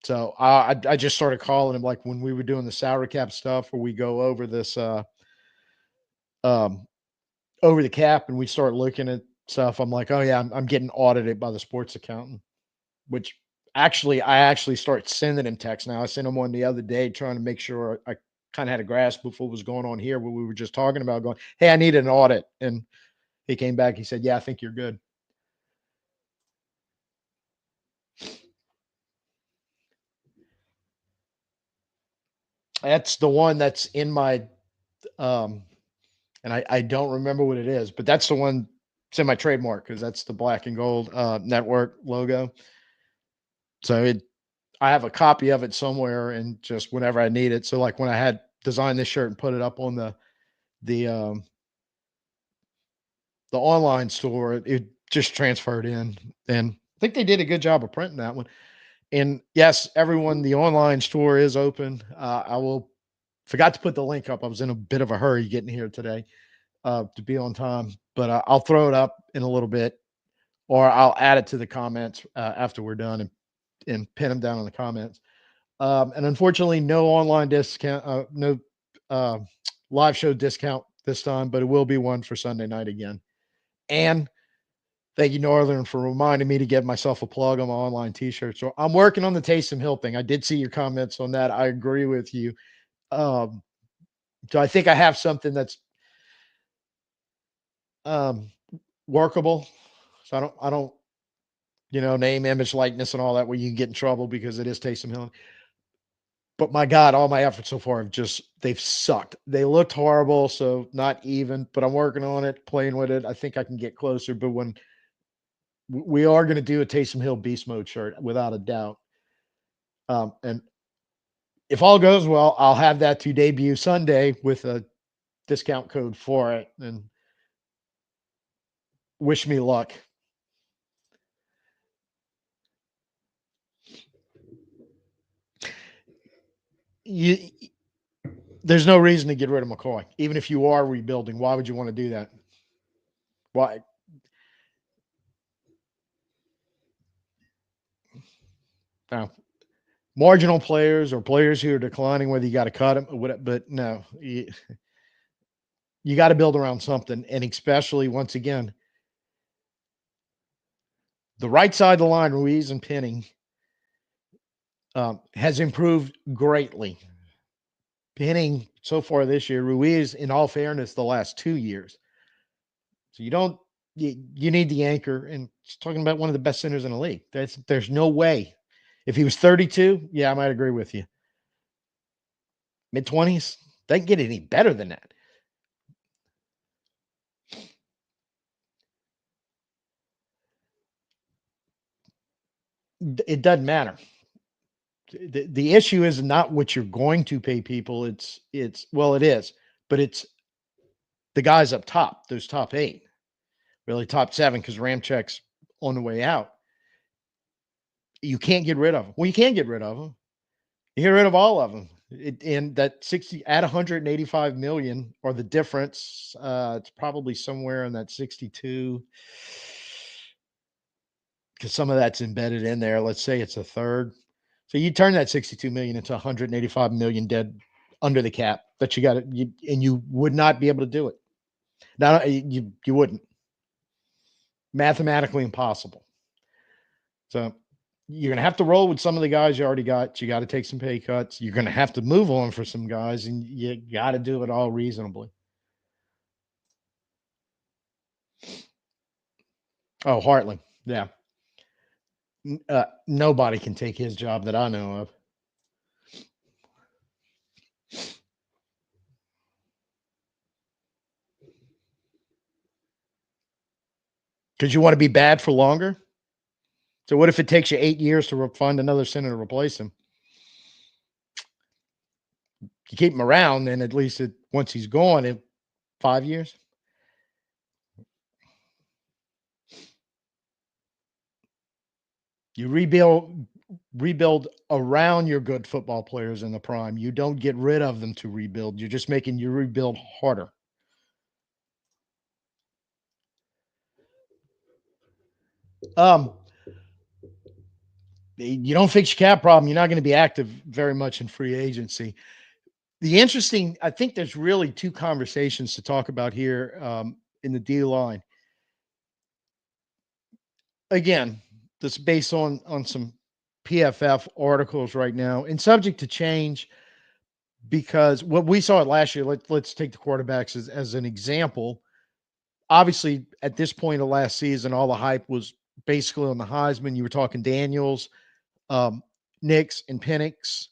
So I just started calling him, like when we were doing the salary cap stuff, where we go over this um, over the cap, and we start looking at stuff. I'm like, oh yeah, I'm getting audited by the sports accountant, which I actually start sending him texts now. I sent him one the other day trying to make sure I kind of had a grasp of what was going on here, what we were just talking about, going, hey, I need an audit. And he came back, he said, yeah, I think you're good. That's the one that's in my um and I don't remember what it is, but that's the one. It's in my trademark because that's the black and gold network logo. So I have a copy of it somewhere, and just whenever I need it. So like when I had designed this shirt and put it up on the um, the online store, it just transferred in, and I think they did a good job of printing that one. And yes, everyone, the online store is open. I will forgot to put the link up. I was in a bit of a hurry getting here today to be on time, but I'll throw it up in a little bit, or I'll add it to the comments after we're done, and pin them down in the comments. And unfortunately, no online discount, no uh, live show discount this time, but it will be one for Sunday night again. And thank you, Northern, for reminding me to give myself a plug on my online t-shirt. So I'm working on the Taysom Hill thing. I did see your comments on that. I agree with you. Um, so I think I have something that's um, workable. So I don't, name, image, likeness, and all that where you can get in trouble because it is Taysom Hill. But my God, all my efforts so far they've sucked. They looked horrible, so not even, but I'm working on it, playing with it. I think I can get closer. But when we are going to do a Taysom Hill beast mode shirt without a doubt. And if all goes well, I'll have that to debut Sunday with a discount code for it. And wish me luck. You, there's no reason to get rid of McCoy, even if you are rebuilding. Why would you want to do that? Why? Now, marginal players or players who are declining, whether you got to cut them or whatever, but no, you got to build around something. And especially, once again, the right side of the line, Ruiz and Penning, has improved greatly. Penning so far this year, Ruiz, in all fairness, the last 2 years. So you need the anchor, and it's talking about one of the best centers in the league. There's no way. If he was 32, yeah, I might agree with you. Mid 20s, doesn't get any better than that. It doesn't matter. The issue is not what you're going to pay people. It's well, it is, but it's the guys up top, those top eight, really top seven, because Ramchek's on the way out. You can't get rid of them. Well, you can't get rid of them. You get rid of all of them. And that 60 at 185 million, or the difference, it's probably somewhere in that 62, because some of that's embedded in there. Let's say it's a third. So you turn that 62 million into 185 million dead under the cap, but and you would not be able to do it. Now you wouldn't. Mathematically impossible. So you're going to have to roll with some of the guys you already got. You got to take some pay cuts. You're going to have to move on for some guys, and you got to do it all reasonably. Oh, Hartling. Yeah. Nobody can take his job that I know of. Because you want to be bad for longer. So what if it takes you 8 years to find another center to replace him? You keep him around, then at least once he's gone in 5 years. You rebuild around your good football players in the prime. You don't get rid of them to rebuild. You're just making your rebuild harder. Um, you don't fix your cap problem, you're not going to be active very much in free agency. I think there's really two conversations to talk about here in the D line. Again, this based on some PFF articles right now and subject to change, because what we saw it last year, let's take the quarterbacks as an example. Obviously, at this point of last season, all the hype was basically on the Heisman. You were talking Daniels, um, Nix, and Penix.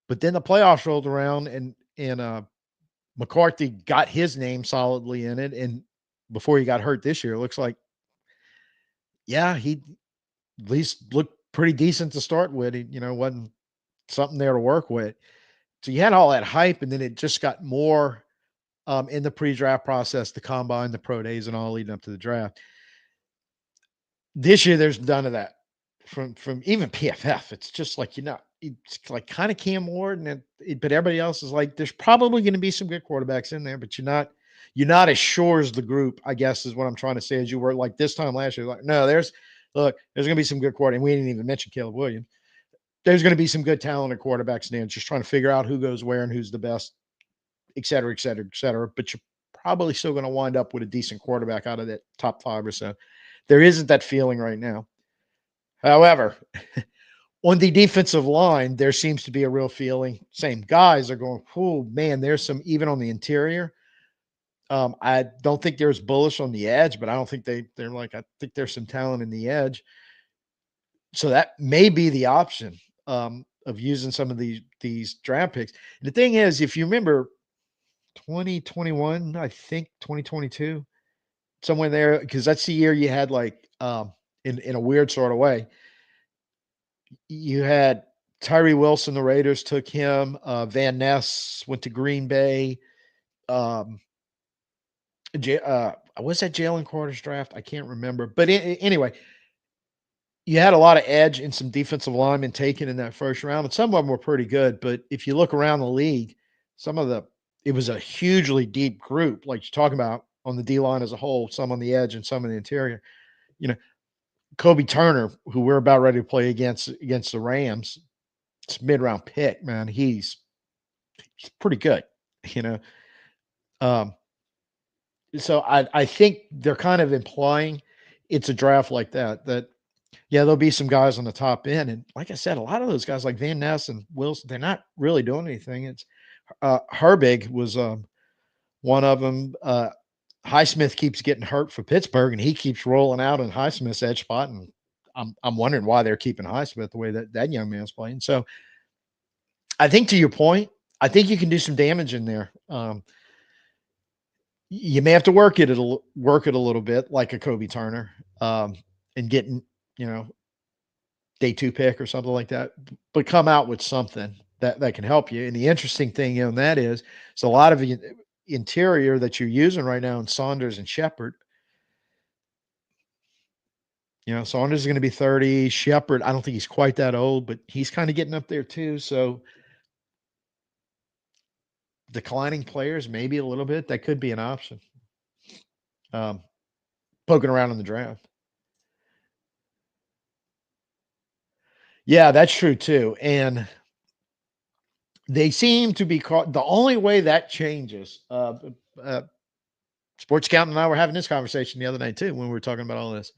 But then the playoffs rolled around, and McCarthy got his name solidly in it. And before he got hurt this year, it looks like, yeah, he at least looked pretty decent to start with. He, wasn't something there to work with. So you had all that hype, and then it just got more in the pre-draft process, the combine, the pro days, and all leading up to the draft. This year, there's none of that from even PFF. It's just like it's like kind of Cam Ward, but everybody else is like, there's probably going to be some good quarterbacks in there, but you're not as sure as the group, I guess, is what I'm trying to say. As you were like this time last year, like no, there's going to be some good quarterbacks. We didn't even mention Caleb Williams. There's going to be some good talented quarterbacks in there. Just trying to figure out who goes where and who's the best, et cetera, et cetera, et cetera. But you're probably still going to wind up with a decent quarterback out of that top 5 or so. There isn't that feeling right now. However, on the defensive line, there seems to be a real feeling. Same guys are going, oh man, there's some even on the interior. I don't think they're as bullish on the edge, but I don't think they're like, I think there's some talent in the edge. So that may be the option of using some of these draft picks. And the thing is, if you remember 2021, I think 2022, somewhere there, because that's the year you had like in a weird sort of way. You had Tyree Wilson, the Raiders took him. Van Ness went to Green Bay. Um, was that Jalen Carter's draft? I can't remember. But anyway, you had a lot of edge and some defensive linemen taken in that first round, and some of them were pretty good. But if you look around the league, it was a hugely deep group, like you're talking about on the D line as a whole, some on the edge and some in the interior. You know, Kobe Turner, who we're about ready to play against the Rams, it's mid round pick, man. He's pretty good, you know. Um, so I think they're kind of implying it's a draft like that. Yeah, there'll be some guys on the top end, and like I said, a lot of those guys like Van Ness and Wilson, they're not really doing anything. It's Herbig was one of them. Highsmith keeps getting hurt for Pittsburgh, and he keeps rolling out in Highsmith's edge spot, and I'm wondering why they're keeping Highsmith the way that young man's playing. So I think to your point, I think you can do some damage in there. You may have to work it a little bit, like a Kobe Turner, and getting day 2 pick or something like that, but come out with something that can help you. And the interesting thing in that is, a lot of the interior that you're using right now in Saunders and Shepard. Saunders is going to be 30. Shepard, I don't think he's quite that old, but he's kind of getting up there too. So declining players, maybe a little bit, that could be an option. Poking around in the draft. Yeah, that's true too. And they seem to be caught. The only way that changes, Sports Scout and I were having this conversation the other night too, when we were talking about all this,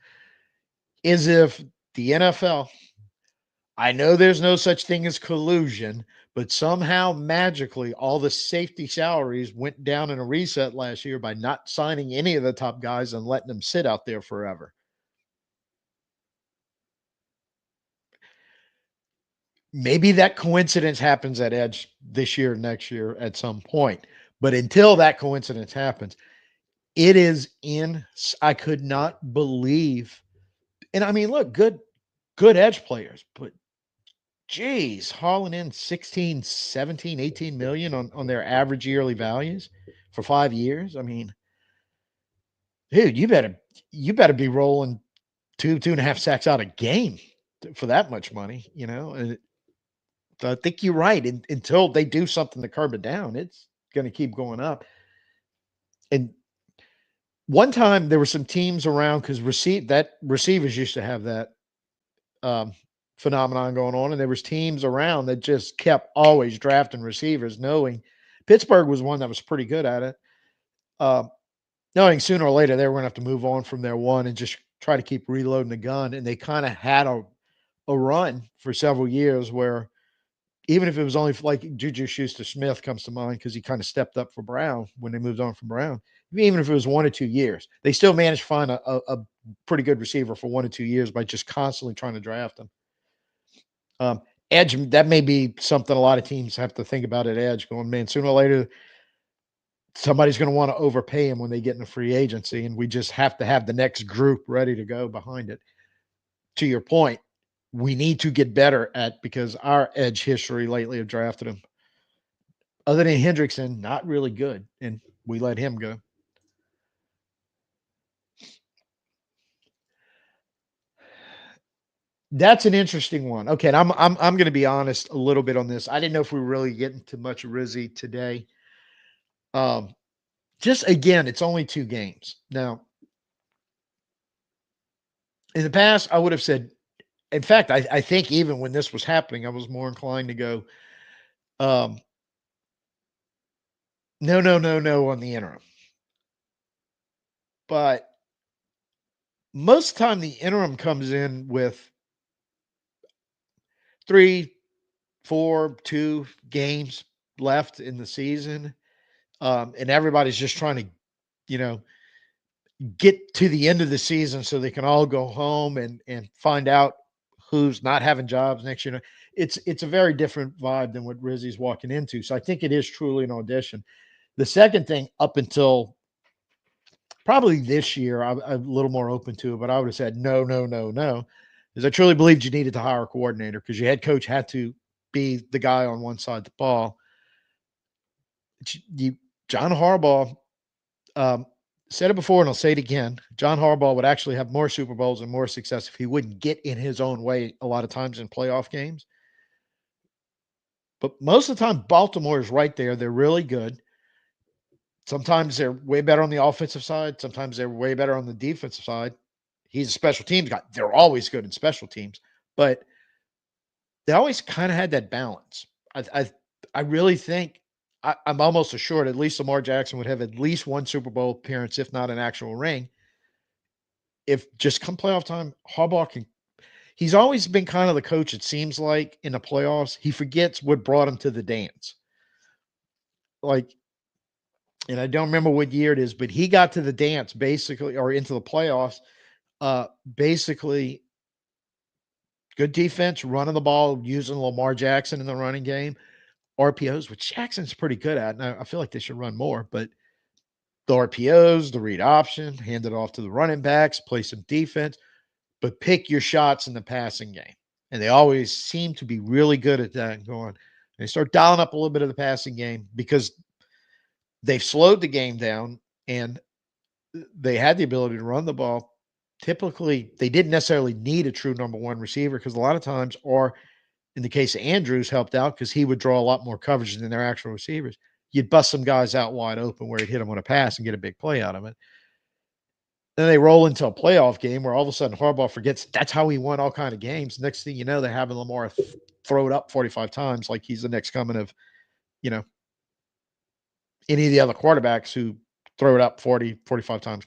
is if the NFL, I know there's no such thing as collusion, but somehow magically all the safety salaries went down in a reset last year by not signing any of the top guys and letting them sit out there forever. Maybe that coincidence happens at edge this year, next year at some point. But until that coincidence happens, it is I could not believe. And I mean, look, good edge players, but geez, hauling in 16, 17, 18 million on their average yearly values for 5 years. I mean, dude, you better be rolling 2.5 sacks out a game for that much money, And I think you're right. Until they do something to curb it down, it's going to keep going up. And one time there were some teams around because receivers used to have that phenomenon going on, and there was teams around that just kept always drafting receivers, knowing Pittsburgh was one that was pretty good at it. Knowing sooner or later they were going to have to move on from their one and just try to keep reloading the gun, and they kind of had a run for several years where even if it was only like Juju Schuster-Smith comes to mind because he kind of stepped up for Brown when they moved on from Brown. Even if it was 1 or 2 years, they still managed to find a pretty good receiver for 1 or 2 years by just constantly trying to draft them. Edge, that may be something a lot of teams have to think about at edge, going, man, sooner or later, somebody's going to want to overpay him when they get into free agency, and we just have to have the next group ready to go behind it. To your point, we need to get better at, because our edge history lately have drafted him. Other than Hendrickson, not really good, and we let him go. That's an interesting one. Okay, and I'm going to be honest a little bit on this. I didn't know if we were really getting too much Rizzy today. Um, just again, it's only 2 games. Now, in the past, I would have said, in fact, I think even when this was happening, I was more inclined to go, um, no, no, no, no on the interim. But most of the time, the interim comes in with 3, 4, 2 games left in the season. And everybody's just trying to, you know, get to the end of the season so they can all go home and find out who's not having jobs next year. It's a very different vibe than what Rizzy's walking into. So I think it is truly an audition. The second thing, up until probably this year, I'm a little more open to it, but I would have said no, no, no, no, because I truly believed you needed to hire a coordinator because your head coach had to be the guy on one side of the ball. You, John Harbaugh, um, said it before and I'll say it again. John Harbaugh would actually have more Super Bowls and more success if he wouldn't get in his own way a lot of times in playoff games. But most of the time, Baltimore is right there. They're really good. Sometimes they're way better on the offensive side. Sometimes they're way better on the defensive side. He's a special teams guy. They're always good in special teams, but they always kind of had that balance. I really think I'm almost assured at least Lamar Jackson would have at least 1 Super Bowl appearance, if not an actual ring. If just come playoff time, Harbaugh can. He's always been kind of the coach, it seems like, in the playoffs. He forgets what brought him to the dance. Like, and I don't remember what year it is, but he got to the dance basically, or into the playoffs, basically good defense, running the ball, using Lamar Jackson in the running game, RPOs, which Jackson's pretty good at. And I feel like they should run more, but the RPOs, the read option, hand it off to the running backs, play some defense, but pick your shots in the passing game. And they always seem to be really good at that and going, they start dialing up a little bit of the passing game because they've slowed the game down and they had the ability to run the ball. Typically, they didn't necessarily need a true number 1 receiver because a lot of times, or in the case of Andrews, helped out because he would draw a lot more coverage than their actual receivers. You'd bust some guys out wide open where he'd hit them on a pass and get a big play out of it. Then they roll into a playoff game where all of a sudden Harbaugh forgets that's how he won all kind of games. Next thing you know, they're having Lamar throw it up 45 times like he's the next coming of, you know, any of the other quarterbacks who throw it up 40, 45 times.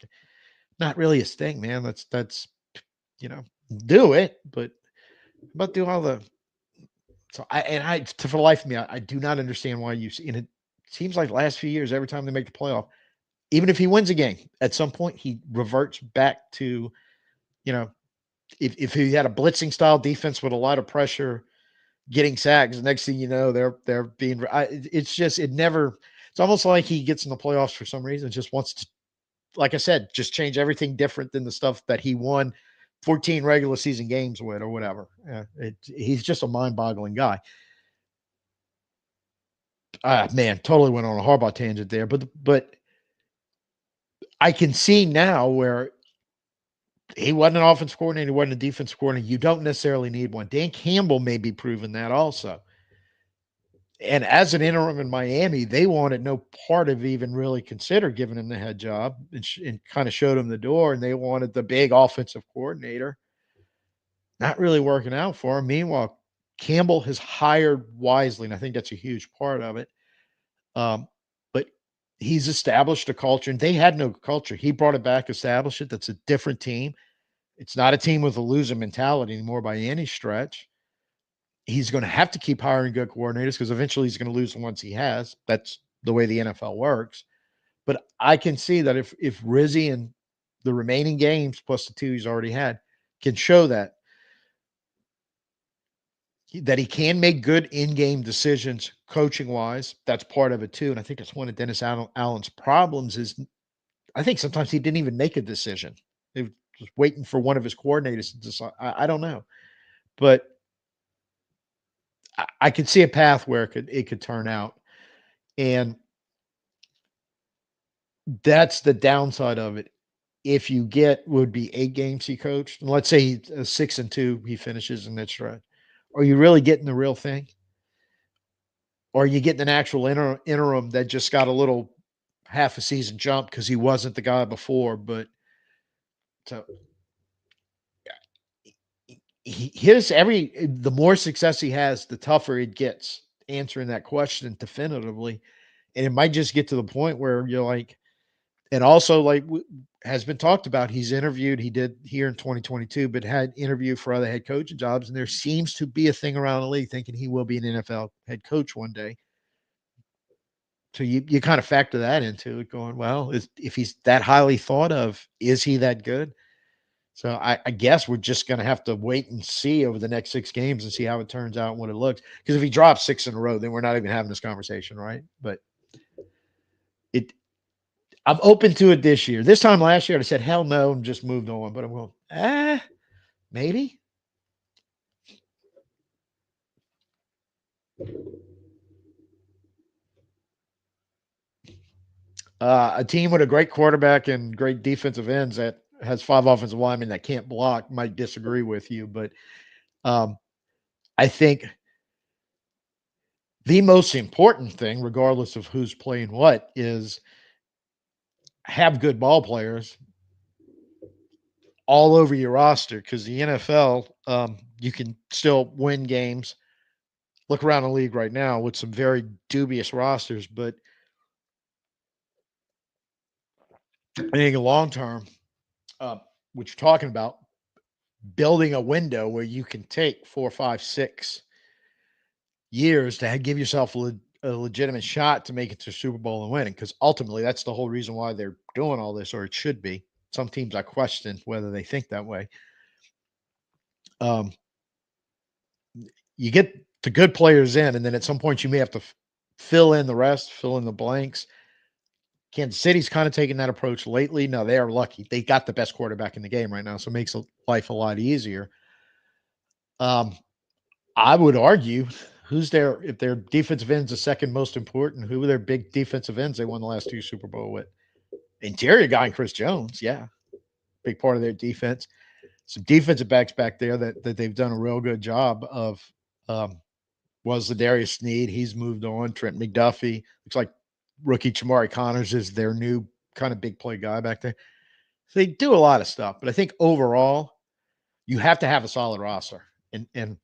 Not really his thing, man. That's you know, do it, but do all the. So for the life of me, I do not understand why you see, and it seems like last few years, every time they make the playoff, even if he wins a game, at some point he reverts back to, you know, if he had a blitzing style defense with a lot of pressure, getting sacks, next thing you know, they're being. It's just it never. It's almost like he gets in the playoffs for some reason, just wants to, like I said, just change everything different than the stuff that he won 14 regular season games with or whatever. He's just a mind-boggling guy. Man, totally went on a Harbaugh tangent there, but I can see now where he wasn't an offense coordinator, he wasn't a defense coordinator. You don't necessarily need one. Dan Campbell may be proving that also. And as an interim in Miami, they wanted no part of even really consider giving him the head job and kind of showed him the door. And they wanted the big offensive coordinator. Not really working out for him. Meanwhile, Campbell has hired wisely, and I think that's a huge part of it. But he's established a culture, and they had no culture. He brought it back, established it. That's a different team. It's not a team with a loser mentality anymore by any stretch. He's going to have to keep hiring good coordinators because eventually he's going to lose the ones he has. That's the way the NFL works. But I can see that if Rizzi and the remaining games plus the two he's already had can show that he can make good in-game decisions coaching wise. That's part of it too. And I think that's one of Dennis Allen's problems is I think sometimes he didn't even make a decision. He was just waiting for one of his coordinators to decide. I don't know. But I could see a path where it could turn out. And that's the downside of it. If you get would be 8 games he coached, and let's say 6-2 he finishes in that stretch. Are you really getting the real thing? Or are you getting an actual interim that just got a little half a season jump because he wasn't the guy before? But so the more success he has, the tougher it gets answering that question definitively. And it might just get to the point where you're like, and also like has been talked about, he's interviewed, he did here in 2022, but had interviewed for other head coaching jobs. And there seems to be a thing around the league thinking he will be an NFL head coach one day. So you kind of factor that into it going, well, if he's that highly thought of, is he that good? So I guess we're just going to have to wait and see over the next 6 games and see how it turns out and what it looks. Because if he drops 6 in a row, then we're not even having this conversation, right? But it, I'm open to it this year. This time last year, I said hell no and just moved on. But I'm going, maybe. A team with a great quarterback and great defensive ends that has 5 offensive linemen that can't block might disagree with you, but um, I think the most important thing, regardless of who's playing what, is have good ball players all over your roster because the NFL, you can still win games. Look around the league right now with some very dubious rosters, but I think long term, uh, what you're talking about, building a window where you can take 4, 5, 6 years to give yourself a legitimate shot to make it to Super Bowl and winning. Because ultimately, that's the whole reason why they're doing all this, or it should be. Some teams I question whether they think that way. Um, you get the good players in, and then at some point you may have to fill in the rest, fill in the blanks. Kansas City's kind of taken that approach lately. No, they are lucky. They got the best quarterback in the game right now, so it makes life a lot easier. Um, I would argue who's their if their defensive end's the second most important, who are their big defensive ends they won the last 2 Super Bowl with? Interior guy and Chris Jones, yeah. Big part of their defense. Some defensive backs back there that they've done a real good job of was the Darius Sneed. He's moved on. Trent McDuffie. Looks like rookie Chamari Connors is their new kind of big play guy back there. So they do a lot of stuff, but I think overall you have to have a solid roster. And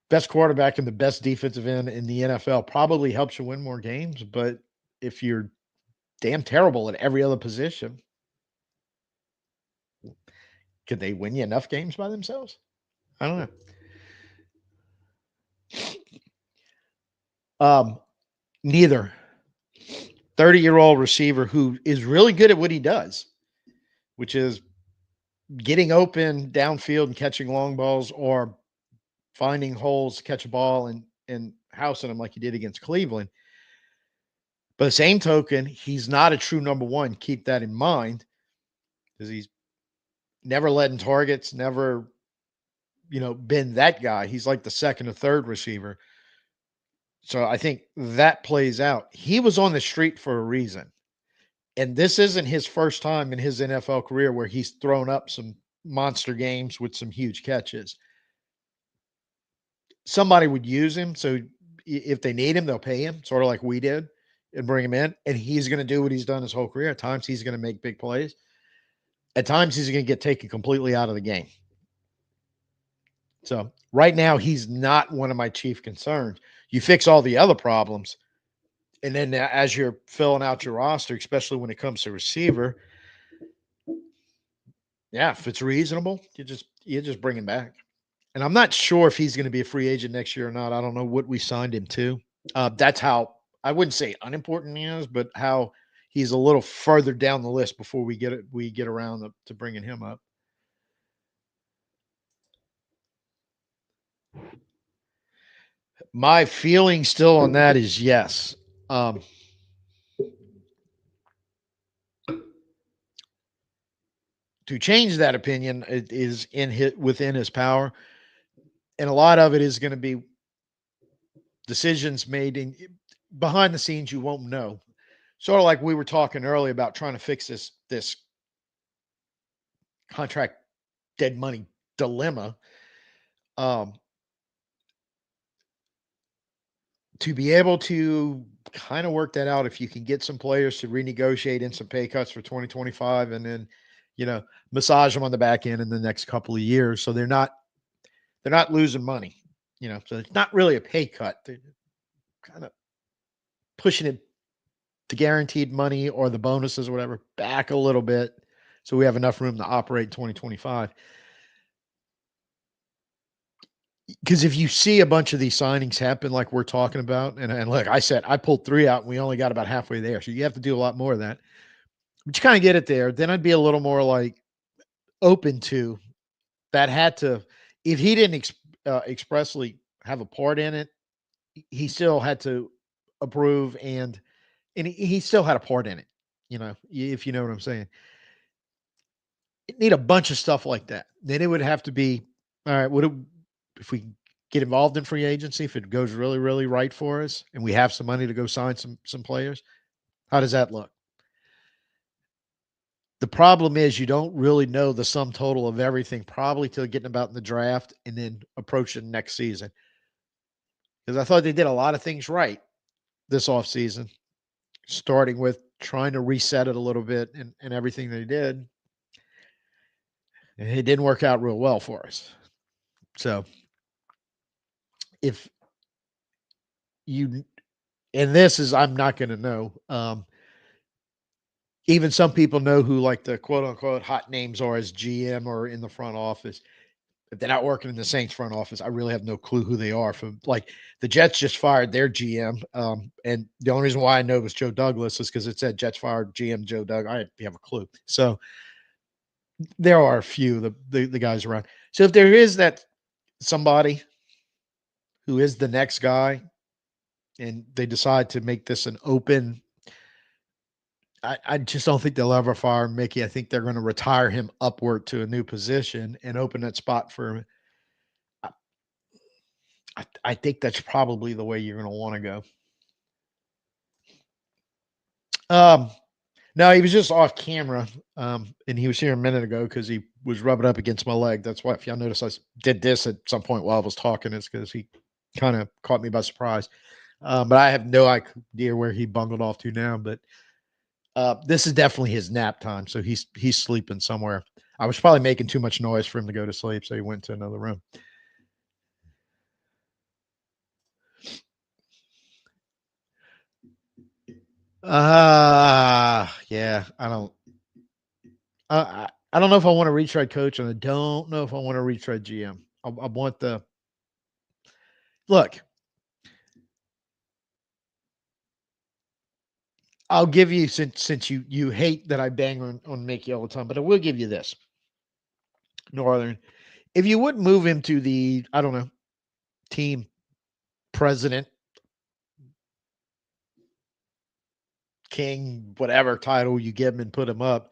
best quarterback and the best defensive end in the NFL probably helps you win more games. But if you're damn terrible at every other position, could they win you enough games by themselves? I don't know. Neither. 30-year-old receiver who is really good at what he does, which is getting open downfield and catching long balls or finding holes to catch a ball and housing them like he did against Cleveland. But the same token, he's not a true number one. Keep that in mind because he's never led in targets, never, been that guy. He's like the second or third receiver. So I think that plays out. He was on the street for a reason. And this isn't his first time in his NFL career where he's thrown up some monster games with some huge catches. Somebody would use him. So if they need him, they'll pay him, sort of like we did, and bring him in. And he's going to do what he's done his whole career. At times, he's going to make big plays. At times, he's going to get taken completely out of the game. So right now, he's not one of my chief concerns. You fix all the other problems. And then as you're filling out your roster, especially when it comes to receiver, Yeah, if it's reasonable, you just bring him back. And I'm not sure if he's going to be a free agent next year or not. I don't know what we signed him to. That's how I wouldn't say unimportant he is, but how he's a little further down the list before we get around to bringing him up. My feeling still on that is yes. Um, to change that opinion, it is within his power, and a lot of it is going to be decisions made behind the scenes you won't know. Sort of like we were talking earlier about trying to fix this contract dead money dilemma. Um, to be able to kind of work that out, if you can get some players to renegotiate in some pay cuts for 2025, and then you know massage them on the back end in the next couple of years, so they're not losing money. So it's not really a pay cut. They're kind of pushing it, the guaranteed money or the bonuses or whatever, back a little bit, so we have enough room to operate in 2025. Because if you see a bunch of these signings happen like we're talking about, and look, I said I pulled 3 out and we only got about halfway there, so you have to do a lot more of that. But you kinda get it there, then I'd be a little more, like, open to that. Had to, if he didn't expressly have a part in it, he still had to approve, and he still had a part in it, if you know what I'm saying. It need a bunch of stuff like that. Then it would have to be, all right, what do if we get involved in free agency, if it goes really, really right for us and we have some money to go sign some players, how does that look? The problem is you don't really know the sum total of everything probably till getting about in the draft and then approaching next season. Because I thought they did a lot of things right this offseason, starting with trying to reset it a little bit and everything they did. And it didn't work out real well for us. So if you, and this is, I'm not going to know. Even some people know who like the quote unquote hot names are as GM or in the front office. If they're not working in the Saints front office, I really have no clue who they are. From like the Jets just fired their GM, and the only reason why I know it was Joe Douglas is because it said Jets fired GM Joe Doug. I didn't have a clue. So there are a few the guys around. So if there is that somebody who is the next guy, and they decide to make this an open, I just don't think they'll ever fire Mickey. I think they're going to retire him upward to a new position and open that spot for him. I, I think that's probably the way you're going to want to go. Um, no, he was just off camera, and he was here a minute ago because he was rubbing up against my leg. That's why, if y'all notice, did this at some point while I was talking. It's because he kind of caught me by surprise. But I have no idea where he bungled off to now. But this is definitely his nap time, so he's sleeping somewhere. I was probably making too much noise for him to go to sleep, so he went to another room. Yeah, I don't know if I want to retread coach, and I don't know if I want to retread GM. I want the look. I'll give you, since you hate that I bang on Mickey all the time, but I will give you this, Northern. If you wouldn't move him to the, I don't know, team president, king, whatever title you give him, and put him up,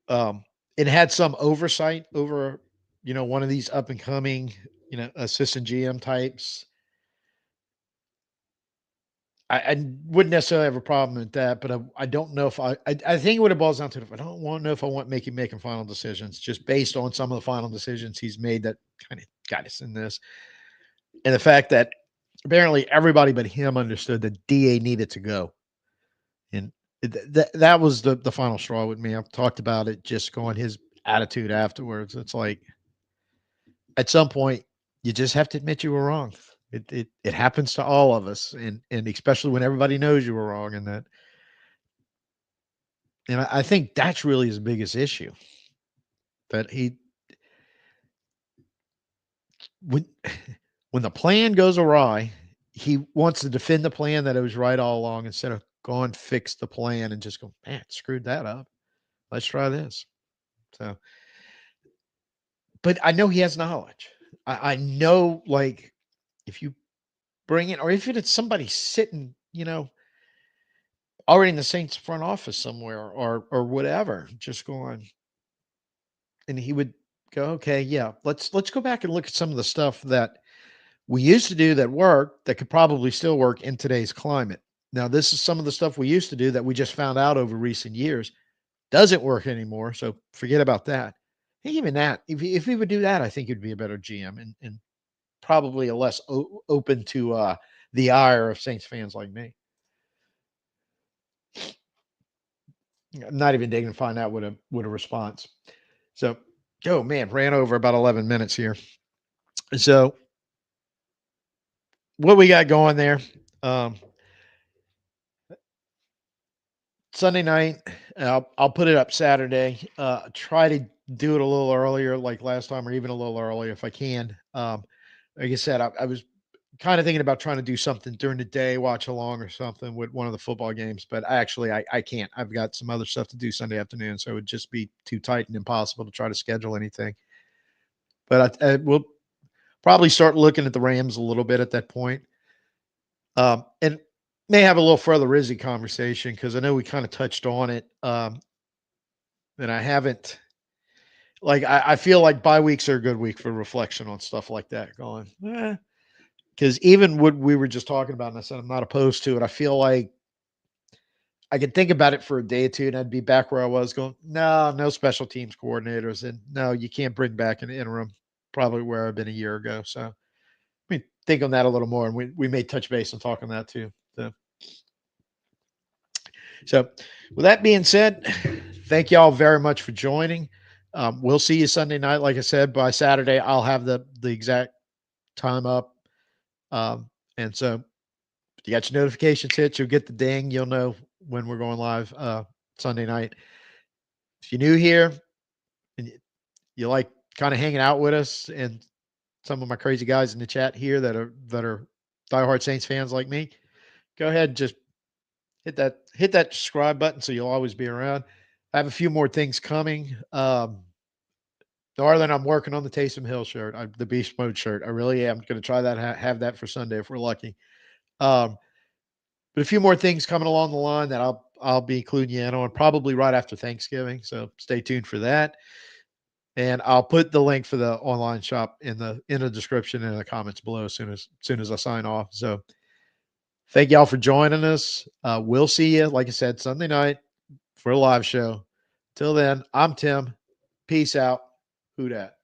um, and had some oversight over, one of these up and coming, assistant GM types, I wouldn't necessarily have a problem with that, but I don't know if I think what it boils down to, if I don't want to know if I want making final decisions just based on some of the final decisions he's made that kind of got us in this, and the fact that apparently everybody but him understood that DA needed to go, and that was the final straw with me. I've talked about it, just going his attitude afterwards. It's like at some point you just have to admit you were wrong. It happens to all of us, and especially when everybody knows you were wrong, and I think that's really his biggest issue. that when when the plan goes awry, he wants to defend the plan that it was right all along instead of go and fix the plan and just go, man, screwed that up. Let's try this. So, but I know he has knowledge. I know, like, if you bring in, or if it's somebody sitting, already in the Saints front office somewhere or whatever, just going, and he would go, okay, yeah, let's go back and look at some of the stuff that we used to do that worked that could probably still work in today's climate. Now, this is some of the stuff we used to do that we just found out over recent years doesn't work anymore. So forget about that. Hey, even that, if he would do that, I think he'd be a better GM and probably a less open to the ire of Saints fans like me. I'm not even digging to find out what a response. So, oh man, ran over about 11 minutes here. So, what we got going there? Sunday night, I'll put it up Saturday. Try to do it a little earlier, like last time, or even a little earlier if I can. Like I said, I was kind of thinking about trying to do something during the day, watch along or something with one of the football games, but I can't. I've got some other stuff to do Sunday afternoon, so it would just be too tight and impossible to try to schedule anything. But I will probably start looking at the Rams a little bit at that point. And may have a little further Rizzy conversation because I know we kind of touched on it. And I haven't, like, I feel like bye weeks are a good week for reflection on stuff like that. Going, because even what we were just talking about, and I said I'm not opposed to it. I feel like I could think about it for a day or two, and I'd be back where I was going. No special teams coordinators, and no, you can't bring back an interim. Probably where I've been a year ago. So let me think on that a little more, and we may touch base and talk on that too. So, with that being said, thank you all very much for joining. We'll see you Sunday night. Like I said, by Saturday, I'll have the exact time up. And so, if you got your notifications hit, you'll get the ding. You'll know when we're going live Sunday night. If you're new here and you like kind of hanging out with us and some of my crazy guys in the chat here that are diehard Saints fans like me, go ahead and just hit that subscribe button so you'll always be around. I have a few more things coming. Northern, I'm working on the Taysom Hill shirt, the Beast Mode shirt. I really am going to try that, have that for Sunday if we're lucky. But a few more things coming along the line that I'll be including you in on probably right after Thanksgiving. So stay tuned for that. And I'll put the link for the online shop in the description and in the comments below as soon as I sign off. So thank y'all for joining us. We'll see you, like I said, Sunday night for a live show. Till then, I'm Tim. Peace out. Who dat?